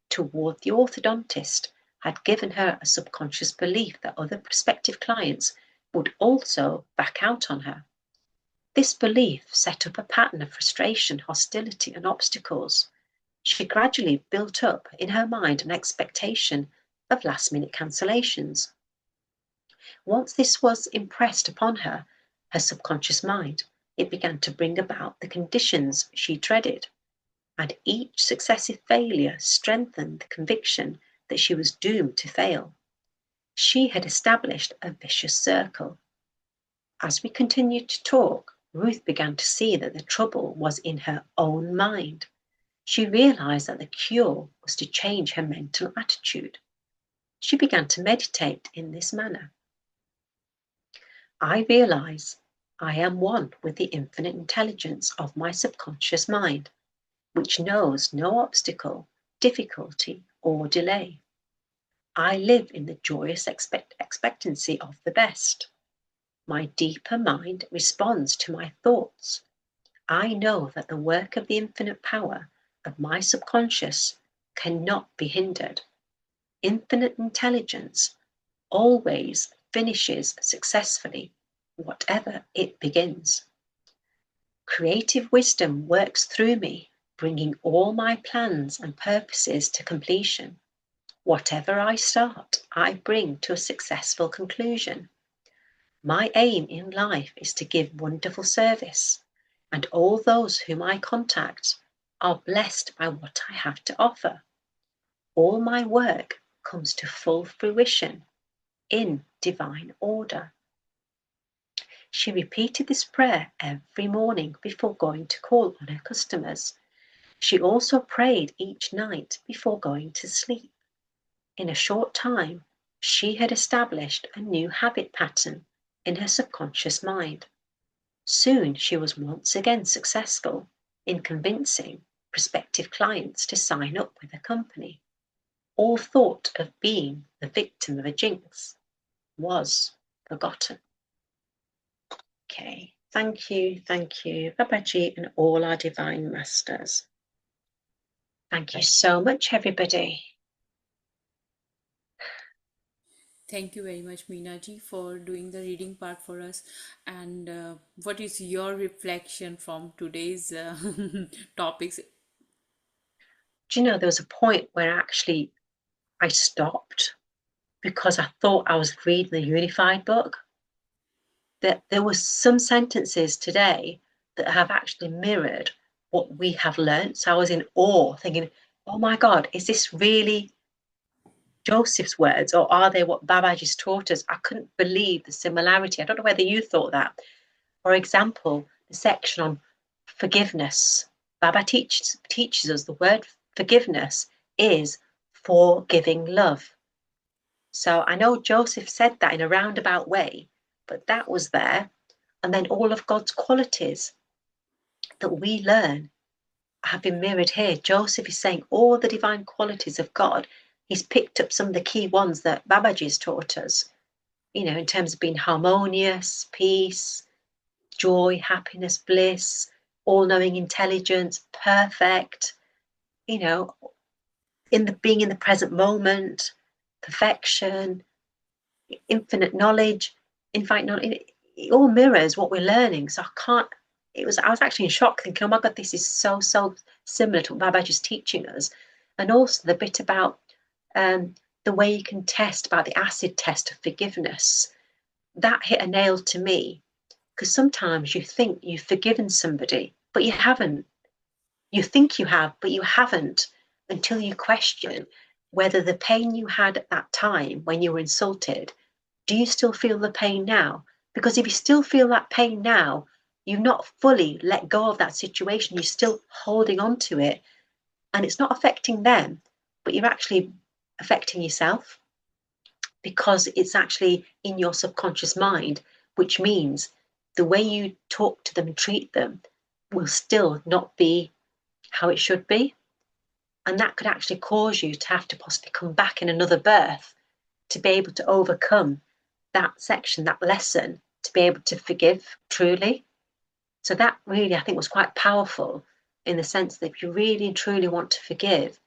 toward the orthodontist had given her a subconscious belief that other prospective clients would also back out on her. This belief set up a pattern of frustration, hostility, and obstacles. She gradually built up in her mind an expectation of last-minute cancellations. Once this was impressed upon her, her subconscious mind, it began to bring about the conditions she dreaded, and each successive failure strengthened the conviction that she was doomed to fail. She had established a vicious circle. As we continued to talk, Ruth began to see that the trouble was in her own mind. She realized that the cure was to change her mental attitude. She began to meditate in this manner. I realize I am one with the infinite intelligence of my subconscious mind, which knows no obstacle, difficulty, or delay. I live in the joyous expectancy of the best. My deeper mind responds to my thoughts. I know that the work of the infinite power of my subconscious cannot be hindered. Infinite intelligence always finishes successfully whatever it begins. Creative wisdom works through me, bringing all my plans and purposes to completion. Whatever I start, I bring to a successful conclusion. My aim in life is to give wonderful service, and all those whom I contact are blessed by what I have to offer. All my work comes to full fruition in divine order. She repeated this prayer every morning before going to call on her customers. She also prayed each night before going to sleep. In a short time, she had established a new habit pattern in her subconscious mind. Soon she was once again successful in convincing prospective clients to sign up with her company. All thought of being the victim of a jinx was forgotten. Okay, thank you, Babaji and all our divine masters. Thank you so much, everybody. Thank you very much, Meena ji, for doing the reading part for us. And what is your reflection from today's topics? Do you know there was a point where actually I stopped because I thought I was reading the Unified book? That there were some sentences today that have actually mirrored what we have learned. So I was in awe, thinking, oh my God, is this really Joseph's words, or are they what Babaji's taught us? I couldn't believe the similarity. I don't know whether you thought that. For example, the section on forgiveness. Baba teaches us the word forgiveness is forgiving love. So I know Joseph said that in a roundabout way, but that was there. And then all of God's qualities that we learn have been mirrored here. Joseph is saying all the divine qualities of God. He's picked up some of the key ones that Babaji's taught us, in terms of being harmonious, peace, joy, happiness, bliss, all-knowing intelligence, perfect, being in the present moment, perfection, infinite knowledge, infinite knowledge. It all mirrors what we're learning. So I was actually in shock thinking, oh my God, this is so similar to what Babaji's teaching us. And also the bit about the way you can test about the acid test of forgiveness. That hit a nail to me, because sometimes you think you've forgiven somebody, but you haven't. You think you have, but you haven't, until you question whether the pain you had at that time when you were insulted, do you still feel the pain now? Because if you still feel that pain now, you've not fully let go of that situation. You're still holding on to it, and it's not affecting them, but you're actually affecting yourself, because it's actually in your subconscious mind, which means the way you talk to them and treat them will still not be how it should be. And that could actually cause you to have to possibly come back in another birth to be able to overcome that section, that lesson, to be able to forgive truly. So that really, I think, was quite powerful, in the sense that if you really and truly want to forgive,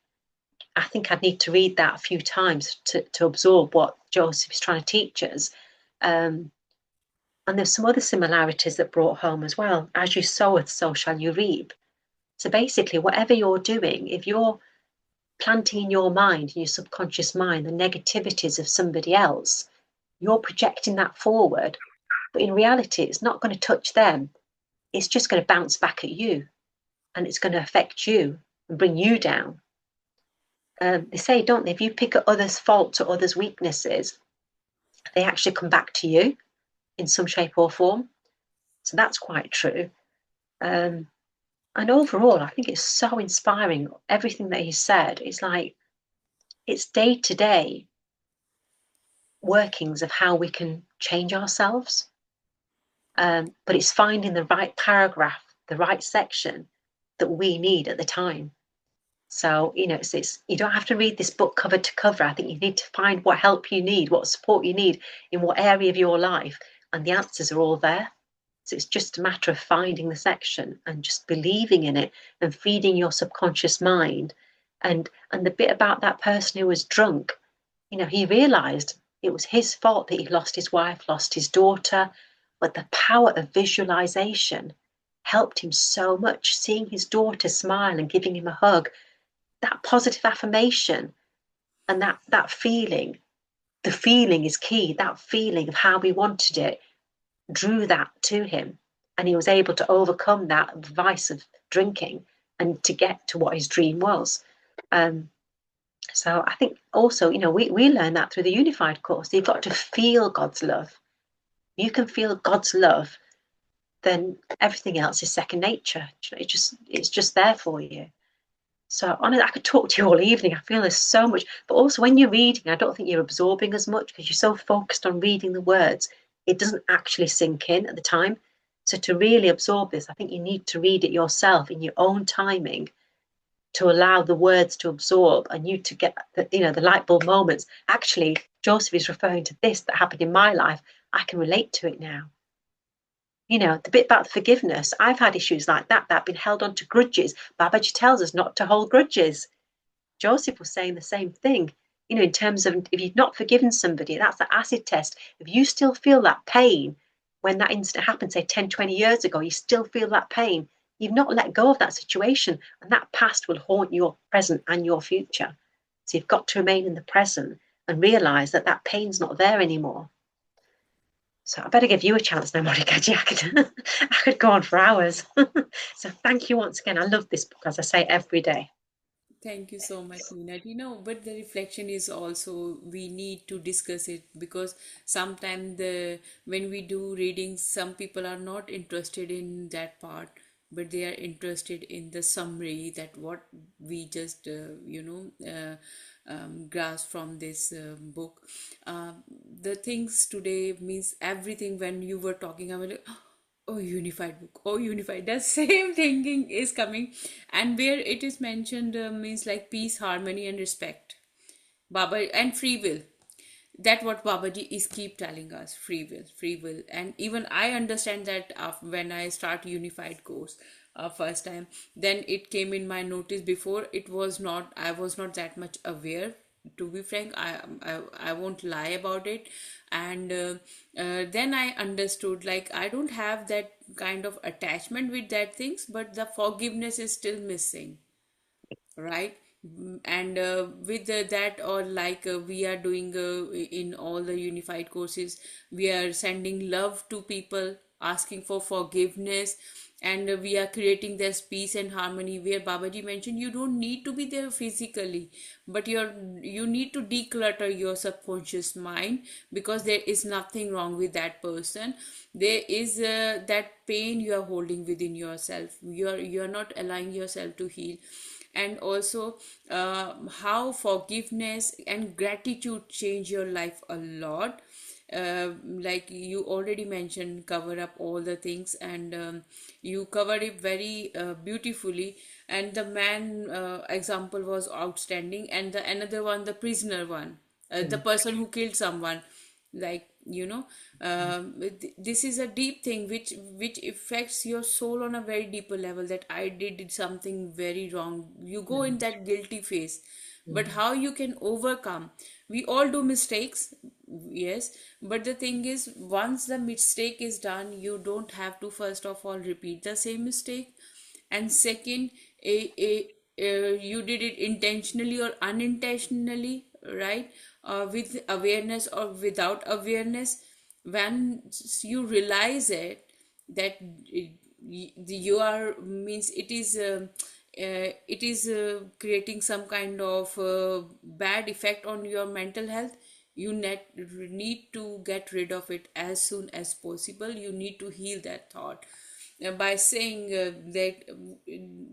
I think I'd need to read that a few times to absorb what Joseph is trying to teach us. And there's some other similarities that brought home as well. As you soweth, so shall you reap. So basically, whatever you're doing, if you're planting in your mind, in your subconscious mind, the negativities of somebody else, you're projecting that forward. But in reality, it's not going to touch them. It's just going to bounce back at you, and it's going to affect you and bring you down. They say, don't they, if you pick up others' faults or others' weaknesses, they actually come back to you in some shape or form. So that's quite true. And overall, I think it's so inspiring. Everything that he said is like, it's day to day workings of how we can change ourselves. But it's finding the right paragraph, the right section that we need at the time. So, it's you don't have to read this book cover to cover. I think you need to find what help you need, what support you need in what area of your life, and the answers are all there. So it's just a matter of finding the section and just believing in it and feeding your subconscious mind. And the bit about that person who was drunk, he realized it was his fault that he lost his wife, lost his daughter, but the power of visualization helped him so much. Seeing his daughter smile and giving him a hug, that positive affirmation, and that feeling, the feeling is key. That feeling of how we wanted it drew that to him, and he was able to overcome that vice of drinking and to get to what his dream was. So I think also, we learn that through the Unified course. You've got to feel God's love. You can feel God's love, then everything else is second nature. It's just there for you. So honestly, I could talk to you all evening. I feel there's so much, but also when you're reading, I don't think you're absorbing as much because you're so focused on reading the words. It doesn't actually sink in at the time. So to really absorb this, I think you need to read it yourself in your own timing to allow the words to absorb and you to get the light bulb moments. Actually, Joseph is referring to this that happened in my life. I can relate to it now. The bit about forgiveness, I've had issues like that have been held on to grudges. Babaji tells us not to hold grudges. Joseph was saying the same thing, in terms of if you've not forgiven somebody, that's the acid test. If you still feel that pain when that incident happened, say 10, 20 years ago, you still feel that pain, you've not let go of that situation, and that past will haunt your present and your future. So you've got to remain in the present and realize that that pain's not there anymore. So I better give you a chance now, Monica. I could go on for hours. So thank you once again. I love this book, as I say every day. Thank you so much, Meena. But the reflection is also we need to discuss it because sometimes the when we do readings, some people are not interested in that part, but they are interested in the summary that what we just grasp from this book. The things today means everything. When you were talking, I was like, oh, unified book. Oh, unified. That same thinking is coming, and where it is mentioned means like peace, harmony, and respect. Baba and free will. That what Babaji is keep telling us. Free will, and even I understand that when I start unified course first time, then it came in my notice. Before it was not. I was not that much aware, to be frank. I won't lie about it. And then I understood, like, I don't have that kind of attachment with that things, but the forgiveness is still missing, right? And with that, or like we are doing in all the unified courses, we are sending love to people, asking for forgiveness, and we are creating this peace and harmony, where Babaji mentioned you don't need to be there physically, but you need to declutter your subconscious mind, because there is nothing wrong with that person. There is that pain you are holding within yourself. You are not allowing yourself to heal. And also how forgiveness and gratitude change your life a lot. Like you already mentioned, cover up all the things, and you covered it very beautifully. And the man example was outstanding, and the another one, the prisoner one, the Mm, person who killed someone, like mm, this is a deep thing which affects your soul on a very deeper level, that I did something very wrong. You go in mm, that guilty phase, but mm, how you can overcome. We all do mistakes, yes, but the thing is, once the mistake is done, you don't have to first of all repeat the same mistake. And second, you did it intentionally or unintentionally, right? With awareness or without awareness. When you realize it, that you are means it is creating some kind of bad effect on your mental health. You need to get rid of it as soon as possible. You need to heal that thought by saying that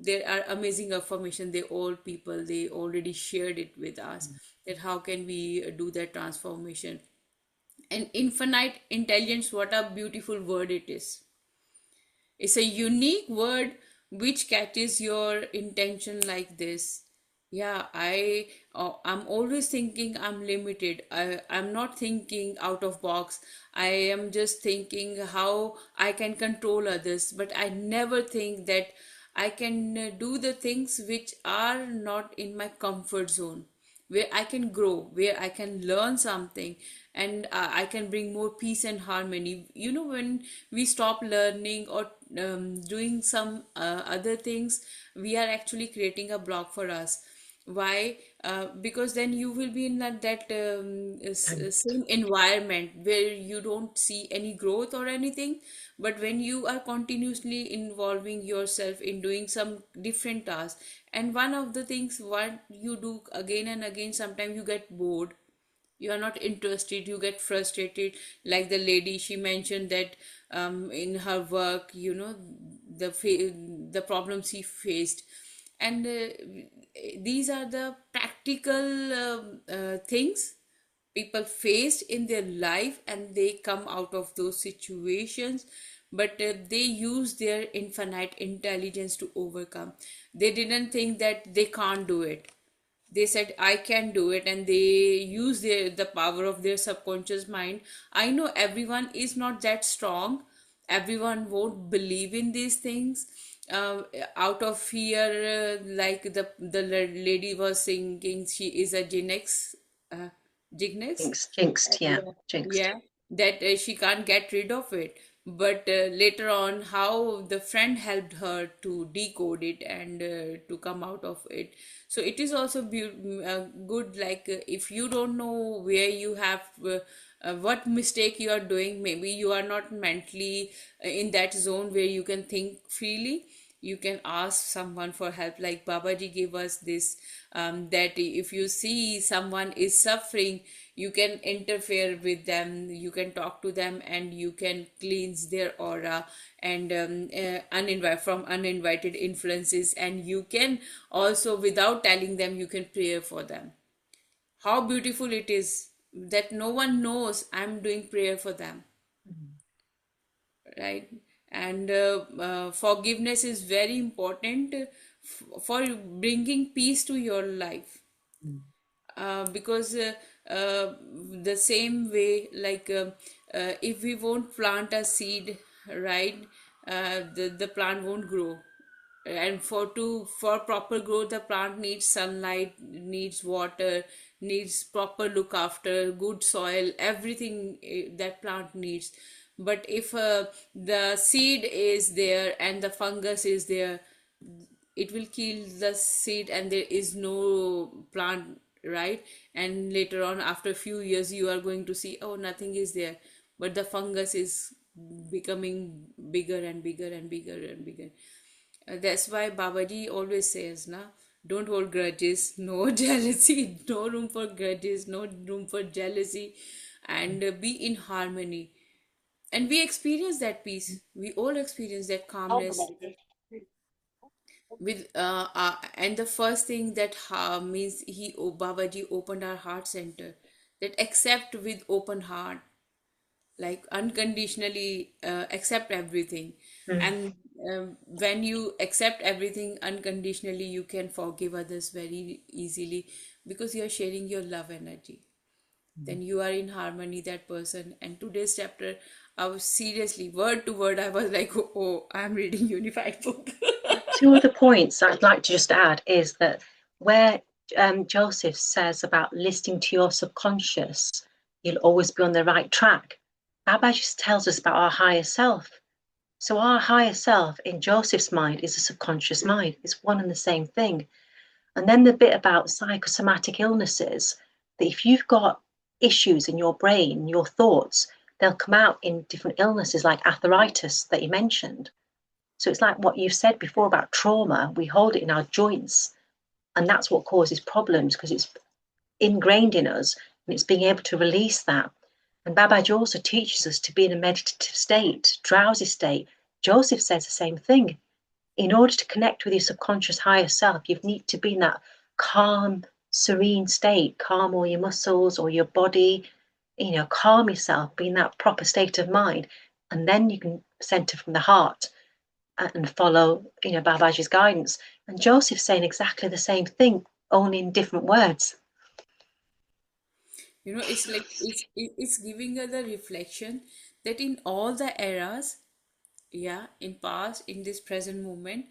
there are amazing affirmation. They all people, they already shared it with us, mm. that how can we do that transformation. And infinite intelligence, what a beautiful word it is. It's a unique word which catches your intention like this. Yeah, I'm always thinking I'm limited. I'm not thinking out of box. I am just thinking how I can control others, but I never think that I can do the things which are not in my comfort zone, where I can grow, where I can learn something, and I can bring more peace and harmony. When we stop learning or doing some other things, we are actually creating a block for us. Why? Because then you will be in Thanks. same environment where you don't see any growth or anything. But when you are continuously involving yourself in doing some different tasks, and one of the things what you do again and again, sometimes you get bored, You are not interested, you get frustrated. Like the lady, she mentioned that in her work, the problems she faced. And these are the practical things people faced in their life, and they come out of those situations. But they use their infinite intelligence to overcome. They didn't think that they can't do it. They said I can do it, and they use the power of their subconscious mind. I know everyone is not that strong. Everyone won't believe in these things uh, out of fear. Like the lady was singing, she is a Gen X, uh, Gignex. Jinxed, yeah, Yeah, jinxed. yeah, that she can't get rid of it. But later on, how the friend helped her to decode it and to come out of it. So it is also good. Like if you don't know where you have what mistake you are doing, maybe you are not mentally in that zone where you can think freely. You can ask someone for help. Like Babaji gave us this, that if you see someone is suffering, you can interfere with them, you can talk to them, and you can cleanse their aura and from uninvited influences. And you can also, without telling them, you can pray for them. How beautiful it is that no one knows I'm doing prayer for them, Mm, right? And forgiveness is very important for bringing peace to your life. mm, Because the same way, like if we won't plant a seed, right, the plant won't grow. And for proper growth, the plant needs sunlight, needs water, needs proper look after, good soil, everything that plant needs. But if the seed is there and the fungus is there, it will kill the seed and there is no plant, right? And later on, after a few years, you are going to see, oh, nothing is there, but the fungus is becoming bigger and bigger and bigger and bigger. That's why Babaji always says, na, don't hold grudges, no jealousy, no room for grudges, no room for jealousy, and be in harmony. And we experience that peace. We all experience that calmness with and the first thing that means Babaji opened our heart center, that accept with open heart, like unconditionally accept everything. mm. And when you accept everything unconditionally, you can forgive others very easily, because you are sharing your love energy. Then you are in harmony that person. And today's chapter, I was seriously word to word, I was like, oh, I'm reading unified book. Two other points I'd like to just add is that where Joseph says about listening to your subconscious, you'll always be on the right track. Baba just tells us about our higher self. So our higher self in Joseph's mind is a subconscious mind. It's one and the same thing. And then the bit about psychosomatic illnesses, that if you've got issues in your brain, your thoughts, they'll come out in different illnesses like arthritis that you mentioned. So it's like what you've said before about trauma. We hold it in our joints, and that's what causes problems because it's ingrained in us and it's being able to release that. And Babaji also teaches us to be in a meditative state, drowsy state. Joseph says the same thing. In order to connect with your subconscious higher self, you need to be in that calm, serene state, calm all your muscles or your body, calm yourself, be in that proper state of mind. And then you can center from the heart and follow, Babaji's guidance. And Joseph's saying exactly the same thing, only in different words. It's like it's giving us a reflection that in all the eras, yeah, in past, in this present moment,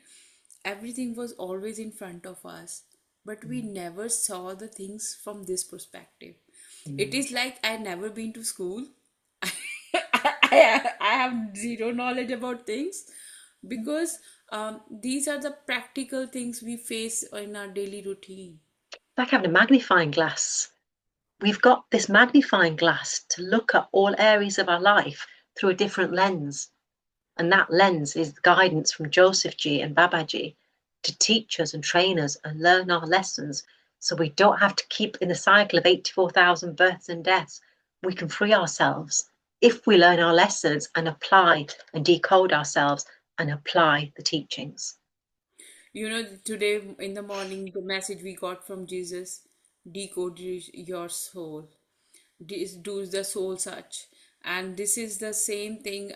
everything was always in front of us, but we never saw the things from this perspective. It Mm. is like I never been to school. I have zero knowledge about things, because these are the practical things we face in our daily routine. It's like having a magnifying glass. We've got this magnifying glass to look at all areas of our life through a different lens. And that lens is guidance from Joseph Ji and Babaji to teach us and train us and learn our lessons. so we don't have to keep in the cycle of 84,000 births and deaths. We can free ourselves if we learn our lessons and apply and decode ourselves and apply the teachings. You know, today in the morning, the message we got from Jesus: decode your soul, do the soul search. And this is the same thing.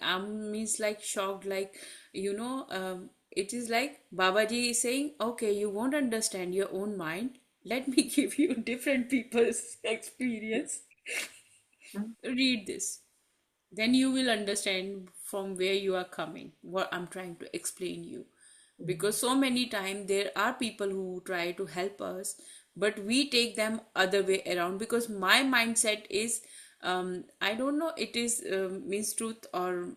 Means like shocked, like, it is like Babaji is saying, okay, you won't understand your own mind. Let me give you different people's experience. Mm, Read this, then you will understand from where you are coming, what I'm trying to explain you. mm, Because so many times there are people who try to help us, but we take them other way around. Because my mindset is, I don't know, it is means truth or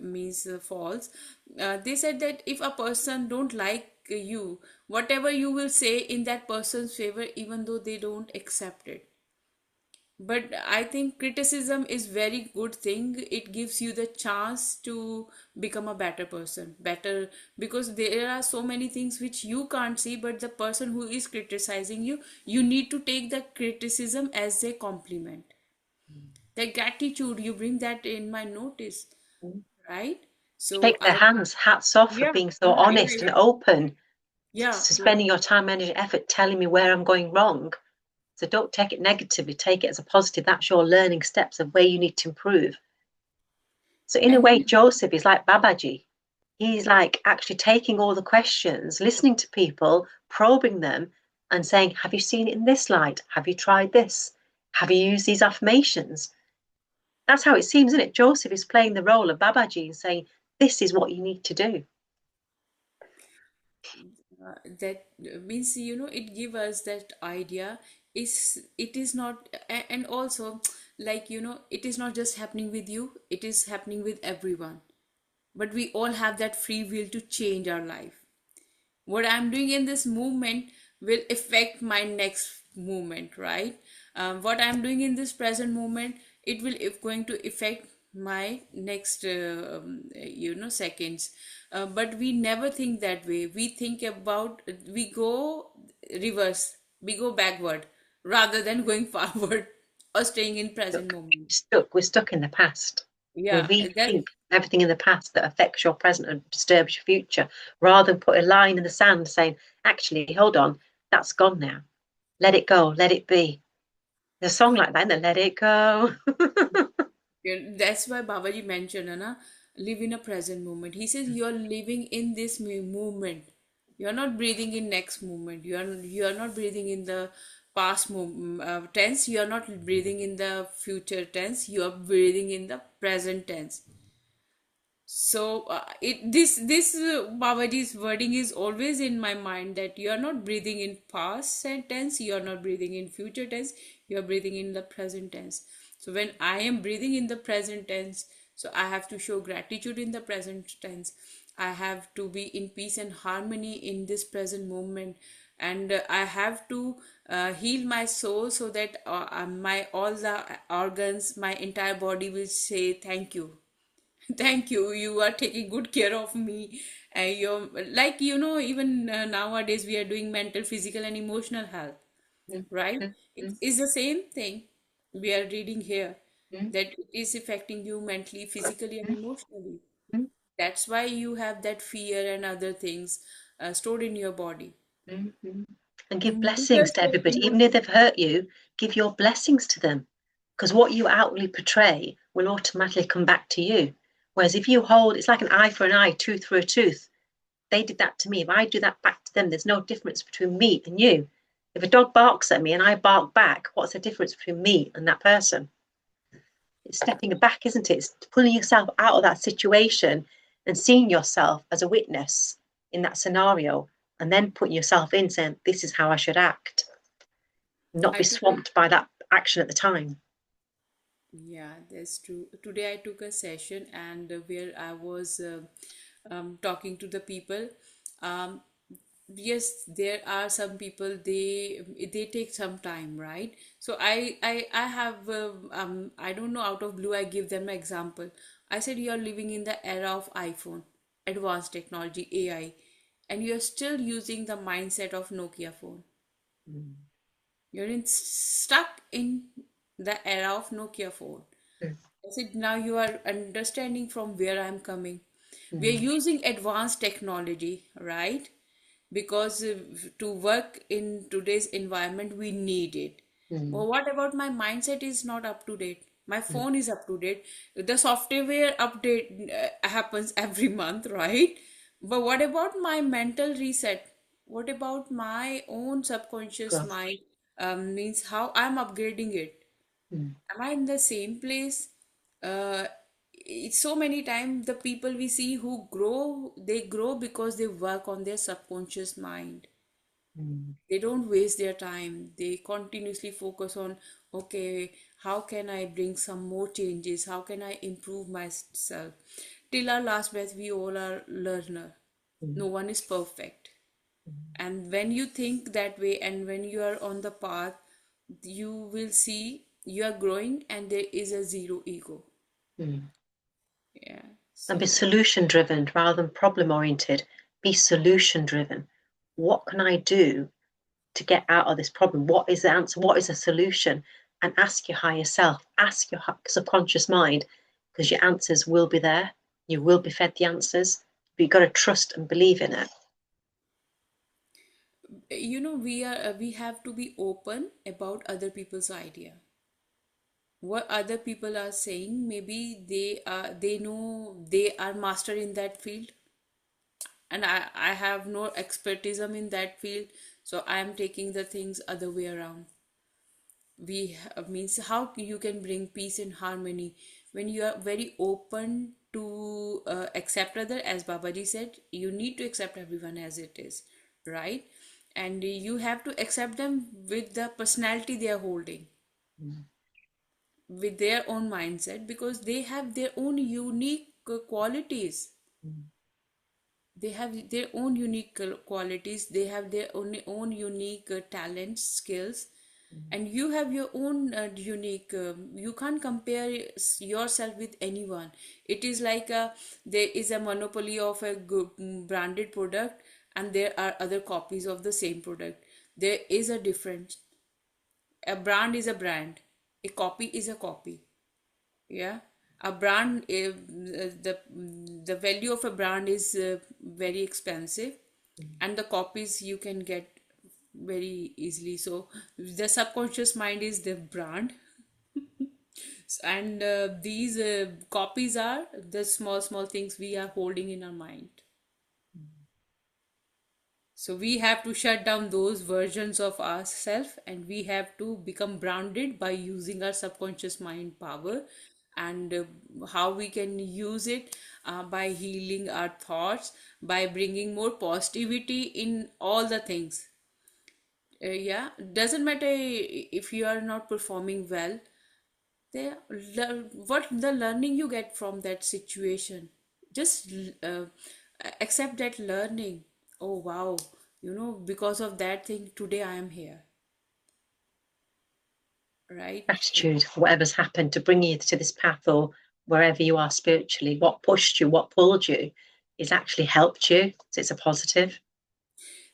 means false. They said that if a person don't like you, whatever you will say in that person's favor, even though they don't accept it, but I think criticism is very good thing. It gives you the chance to become a better person, better, because there are so many things which you can't see, but the person who is criticizing you, you need to take the criticism as a compliment. The gratitude, you bring that in my notice, mm. right? So Shake their I, hands, hats off for yeah, being so yeah, honest and open, yeah, to yeah. spending your time, energy, effort telling me where I'm going wrong. So don't take it negatively, take it as a positive. That's your learning steps of where you need to improve. So in a And way, then Joseph is like Babaji. He's like actually taking all the questions, listening to people, probing them, and saying, have you seen it in this light? Have you tried this? Have you used these affirmations? That's how it seems, isn't it? Joseph is playing the role of Babaji and saying, this is what you need to do. that means, it give us that idea is, it is not and also, like, it is not just happening with you, it is happening with everyone. But we all have that free will to change our life. What I'm doing in this movement will affect my next movement, right? What I'm doing in this present moment, it will, if going to affect my next seconds. But we never think that way. We think about, we go reverse, we go backward rather than going forward or staying in present Stuck. moment. Stuck. We're stuck in the past. We Yeah, that. rethink everything in the past that affects your present and disturbs your future, rather than put a line in the sand saying, actually, hold on, that's gone now. Let it go, let it be. There's a song like that, and let it go. Yeah, that's why Babaji mentioned, na, live in a present moment. He says you are living in this moment. You are not breathing in next moment. You are not breathing in the tense. You are not breathing in the future tense. You are breathing in the present tense. So it this Babaji's wording is always in my mind, that you are not breathing in past tense, you are not breathing in future tense, you are breathing in the present tense. So when I am breathing in the present tense, so I have to show gratitude in the present tense. I have to be in peace and harmony in this present moment, and I have to heal my soul, so that my all the organs, my entire body will say thank you. Thank you. You are taking good care of me. You're like, even nowadays we are doing mental, physical, and emotional health, Mm, right? mm, It mm, is the same thing we are reading here, mm, that it is affecting you mentally, physically, and mm, emotionally. mm, That's why you have that fear and other things stored in your body. mm, mm. And You give move blessings to yourself everybody, even if emotionally. they've hurt you. Give your blessings to them, because what you outwardly portray will automatically come back to you. Whereas if you hold, it's like an eye for an eye, tooth for a tooth. They did that to me. If I do that back to them, there's no difference between me and you. If a dog barks at me and I bark back, what's the difference between me and that person? It's stepping back, isn't it? It's pulling yourself out of that situation and seeing yourself as a witness in that scenario, and then putting yourself in saying, this is how I should act, not I be took swamped by that action at the time. Yeah, that's true. Today I took a session, and where I was talking to the people. Um, yes, there are some people, they take some time, right? So I have I don't know, out of blue I give them an example. I said, you are living in the era of iPhone, advanced technology, AI, and you are still using the mindset of Nokia phone. Mm. You're stuck in the era of Nokia phone. mm, I said, now you are understanding from where I'm coming. We are mm, using advanced technology, right? Because to work in today's environment, we need it. mm, Well, what about my mindset is not up to date? My mm, phone is up to date. The software update happens every month, right? But what about my mental reset? What about my own subconscious growth. mind? Means how I'm upgrading it. Mm, Am I in the same place? Uh, it's so many times the people we see who grow, they grow because they work on their subconscious mind. mm, They don't waste their time. They continuously focus on, okay, how can I bring some more changes? How can I improve myself? Till our last breath, we all are learner. mm, No one is perfect. mm, And when you think that way and when you are on the path, you will see you are growing and there is a zero ego. mm. Yeah. And be So solution driven rather than problem oriented. Be solution driven. What can I do to get out of this problem? What is the answer? What is the solution? And ask your higher self, ask your subconscious mind, because your answers will be there. You will be fed the answers, but you've got to trust and believe in it. we have to be open about other people's idea. What other people are saying, maybe they know they are master in that field, and I have no expertise in that field, so I am taking the things other way around. Means how you can bring peace and harmony when you are very open to accept other, as Babaji said, you need to accept everyone as it is, right? And you have to accept them with the personality they are holding, Mm, with their own mindset, because they have their own unique qualities. mm, They have their own unique qualities, they have their own unique talents, skills, mm, and you have your own unique. You can't compare yourself with anyone. It is like there is a monopoly of a good, branded product, and there are other copies of the same product. There is a difference. A brand is a brand, a copy is a copy. Yeah, a brand, the value of a brand is very expensive, mm, and the copies you can get very easily. So the subconscious mind is the brand, and these copies are the small small things we are holding in our mind. So we have to shut down those versions of ourselves, and we have to become grounded by using our subconscious mind power. And how we can use it, by healing our thoughts, by bringing more positivity in all the things. Yeah, doesn't matter if you are not performing well. There, what the learning you get from that situation, just accept that learning. Oh wow, because of that thing today I am here, right? Gratitude for whatever's happened to bring you to this path or wherever you are spiritually. What pushed you, what pulled you, is actually helped you. So it's a positive.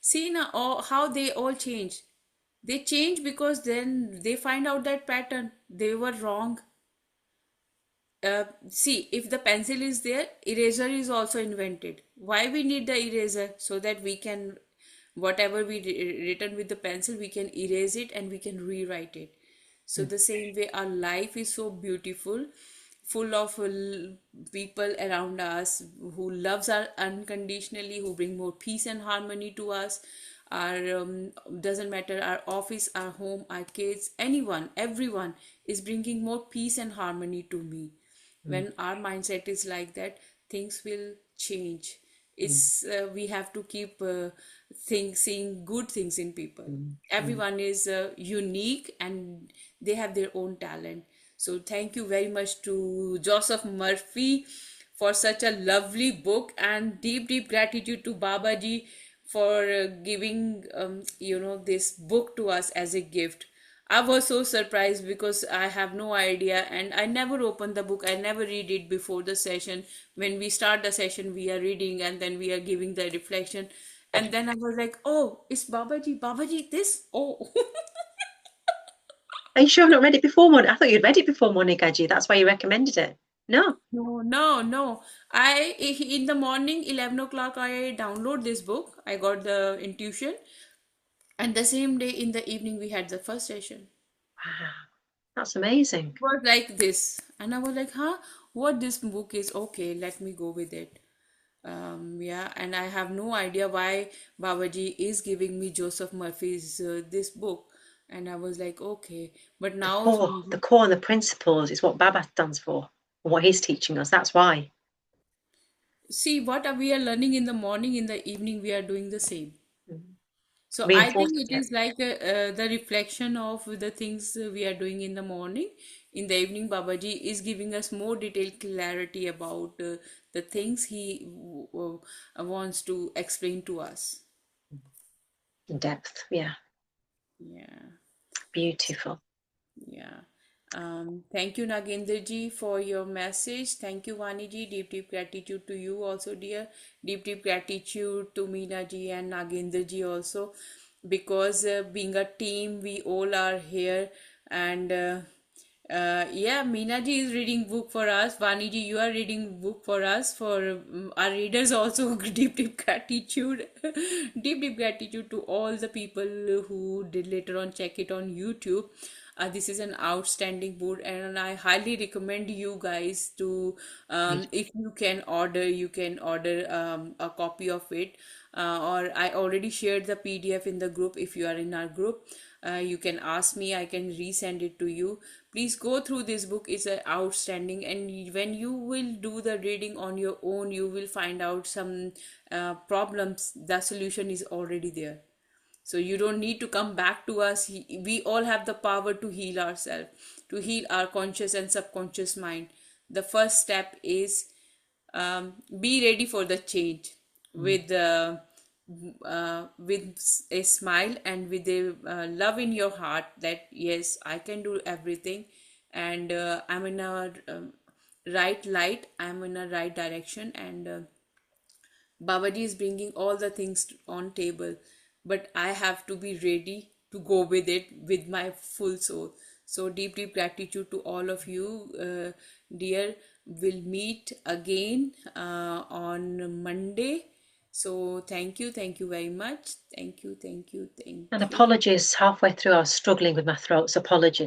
See now, how they all change. They change because then they find out that pattern they were wrong. See, if the pencil is there, eraser is also invented. Why we need the eraser? So that we can, whatever we written with the pencil, we can erase it and we can rewrite it. So Mm, the same way, our life is so beautiful, full of people around us who loves us unconditionally, who bring more peace and harmony to us. Our doesn't matter, our office, our home, our kids, anyone, everyone is bringing more peace and harmony to me. mm, When our mindset is like that, things will change. mm, It's we have to keep seeing good things in people. mm, mm. Everyone is unique and they have their own talent. So thank you very much to Joseph Murphy for such a lovely book, and deep gratitude to Babaji for giving this book to us as a gift. I was so surprised because I have no idea, and I never opened the book. I never read it before the session. When we start the session, we are reading and then we are giving the reflection. And then I was like, oh, it's Babaji, Babaji, this? Oh. Are you sure I've not read it before morning? I thought you'd read it before morning, Gaji. That's why you recommended it. No. No, no, no. In the morning, 11 o'clock, I download this book. I got the intuition. And the same day in the evening, we had the first session. Wow, that's amazing. It was like this. And I was like, huh, what this book is? Okay, let me go with it. Yeah, and I have no idea why Babaji is giving me Joseph Murphy's this book. And I was like, okay. But now, The core and the principles is what Baba stands for and what he's teaching us. That's why. see what we are learning in the morning, in the evening, we are doing the same. Mm. So I think Reinforces it it. is like the reflection of the things we are doing in the morning. In the evening, Babaji is giving us more detailed clarity about the things he wants to explain to us. In depth. Yeah. Yeah. Beautiful. Yeah. Thank you, Nagendra ji, for your message. Thank you, Vani ji. Deep, deep gratitude to you also, dear. Deep, deep gratitude to Meena ji and Nagendra ji also. Because being a team, we all are here. And yeah, Meena ji is reading book for us. Vani ji, you are reading book for us. For our readers also, deep, deep gratitude. Deep, deep gratitude to all the people who did later on check it on YouTube. This is an outstanding book, and I highly recommend you guys to, if you can order a copy of it. Or I already shared the PDF in the group. If you are in our group, you can ask me, I can resend it to you. Please go through this book. It's outstanding, and when you will do the reading on your own, you will find out some problems. The solution is already there, so you don't need to come back to us. We all have the power to heal ourselves, to heal our conscious and subconscious mind. The first step is, be ready for the change Mm. with a smile and with a love in your heart that yes, I can do everything, and I'm in a right light, I'm in a right direction, and Babaji is bringing all the things on table, but I have to be ready to go with it with my full soul. So deep, deep gratitude to all of you, dear. We'll meet again on Monday. So thank you very much. Thank you, thank you, And thank you. apologies, halfway through I was struggling with my throat, so apologies.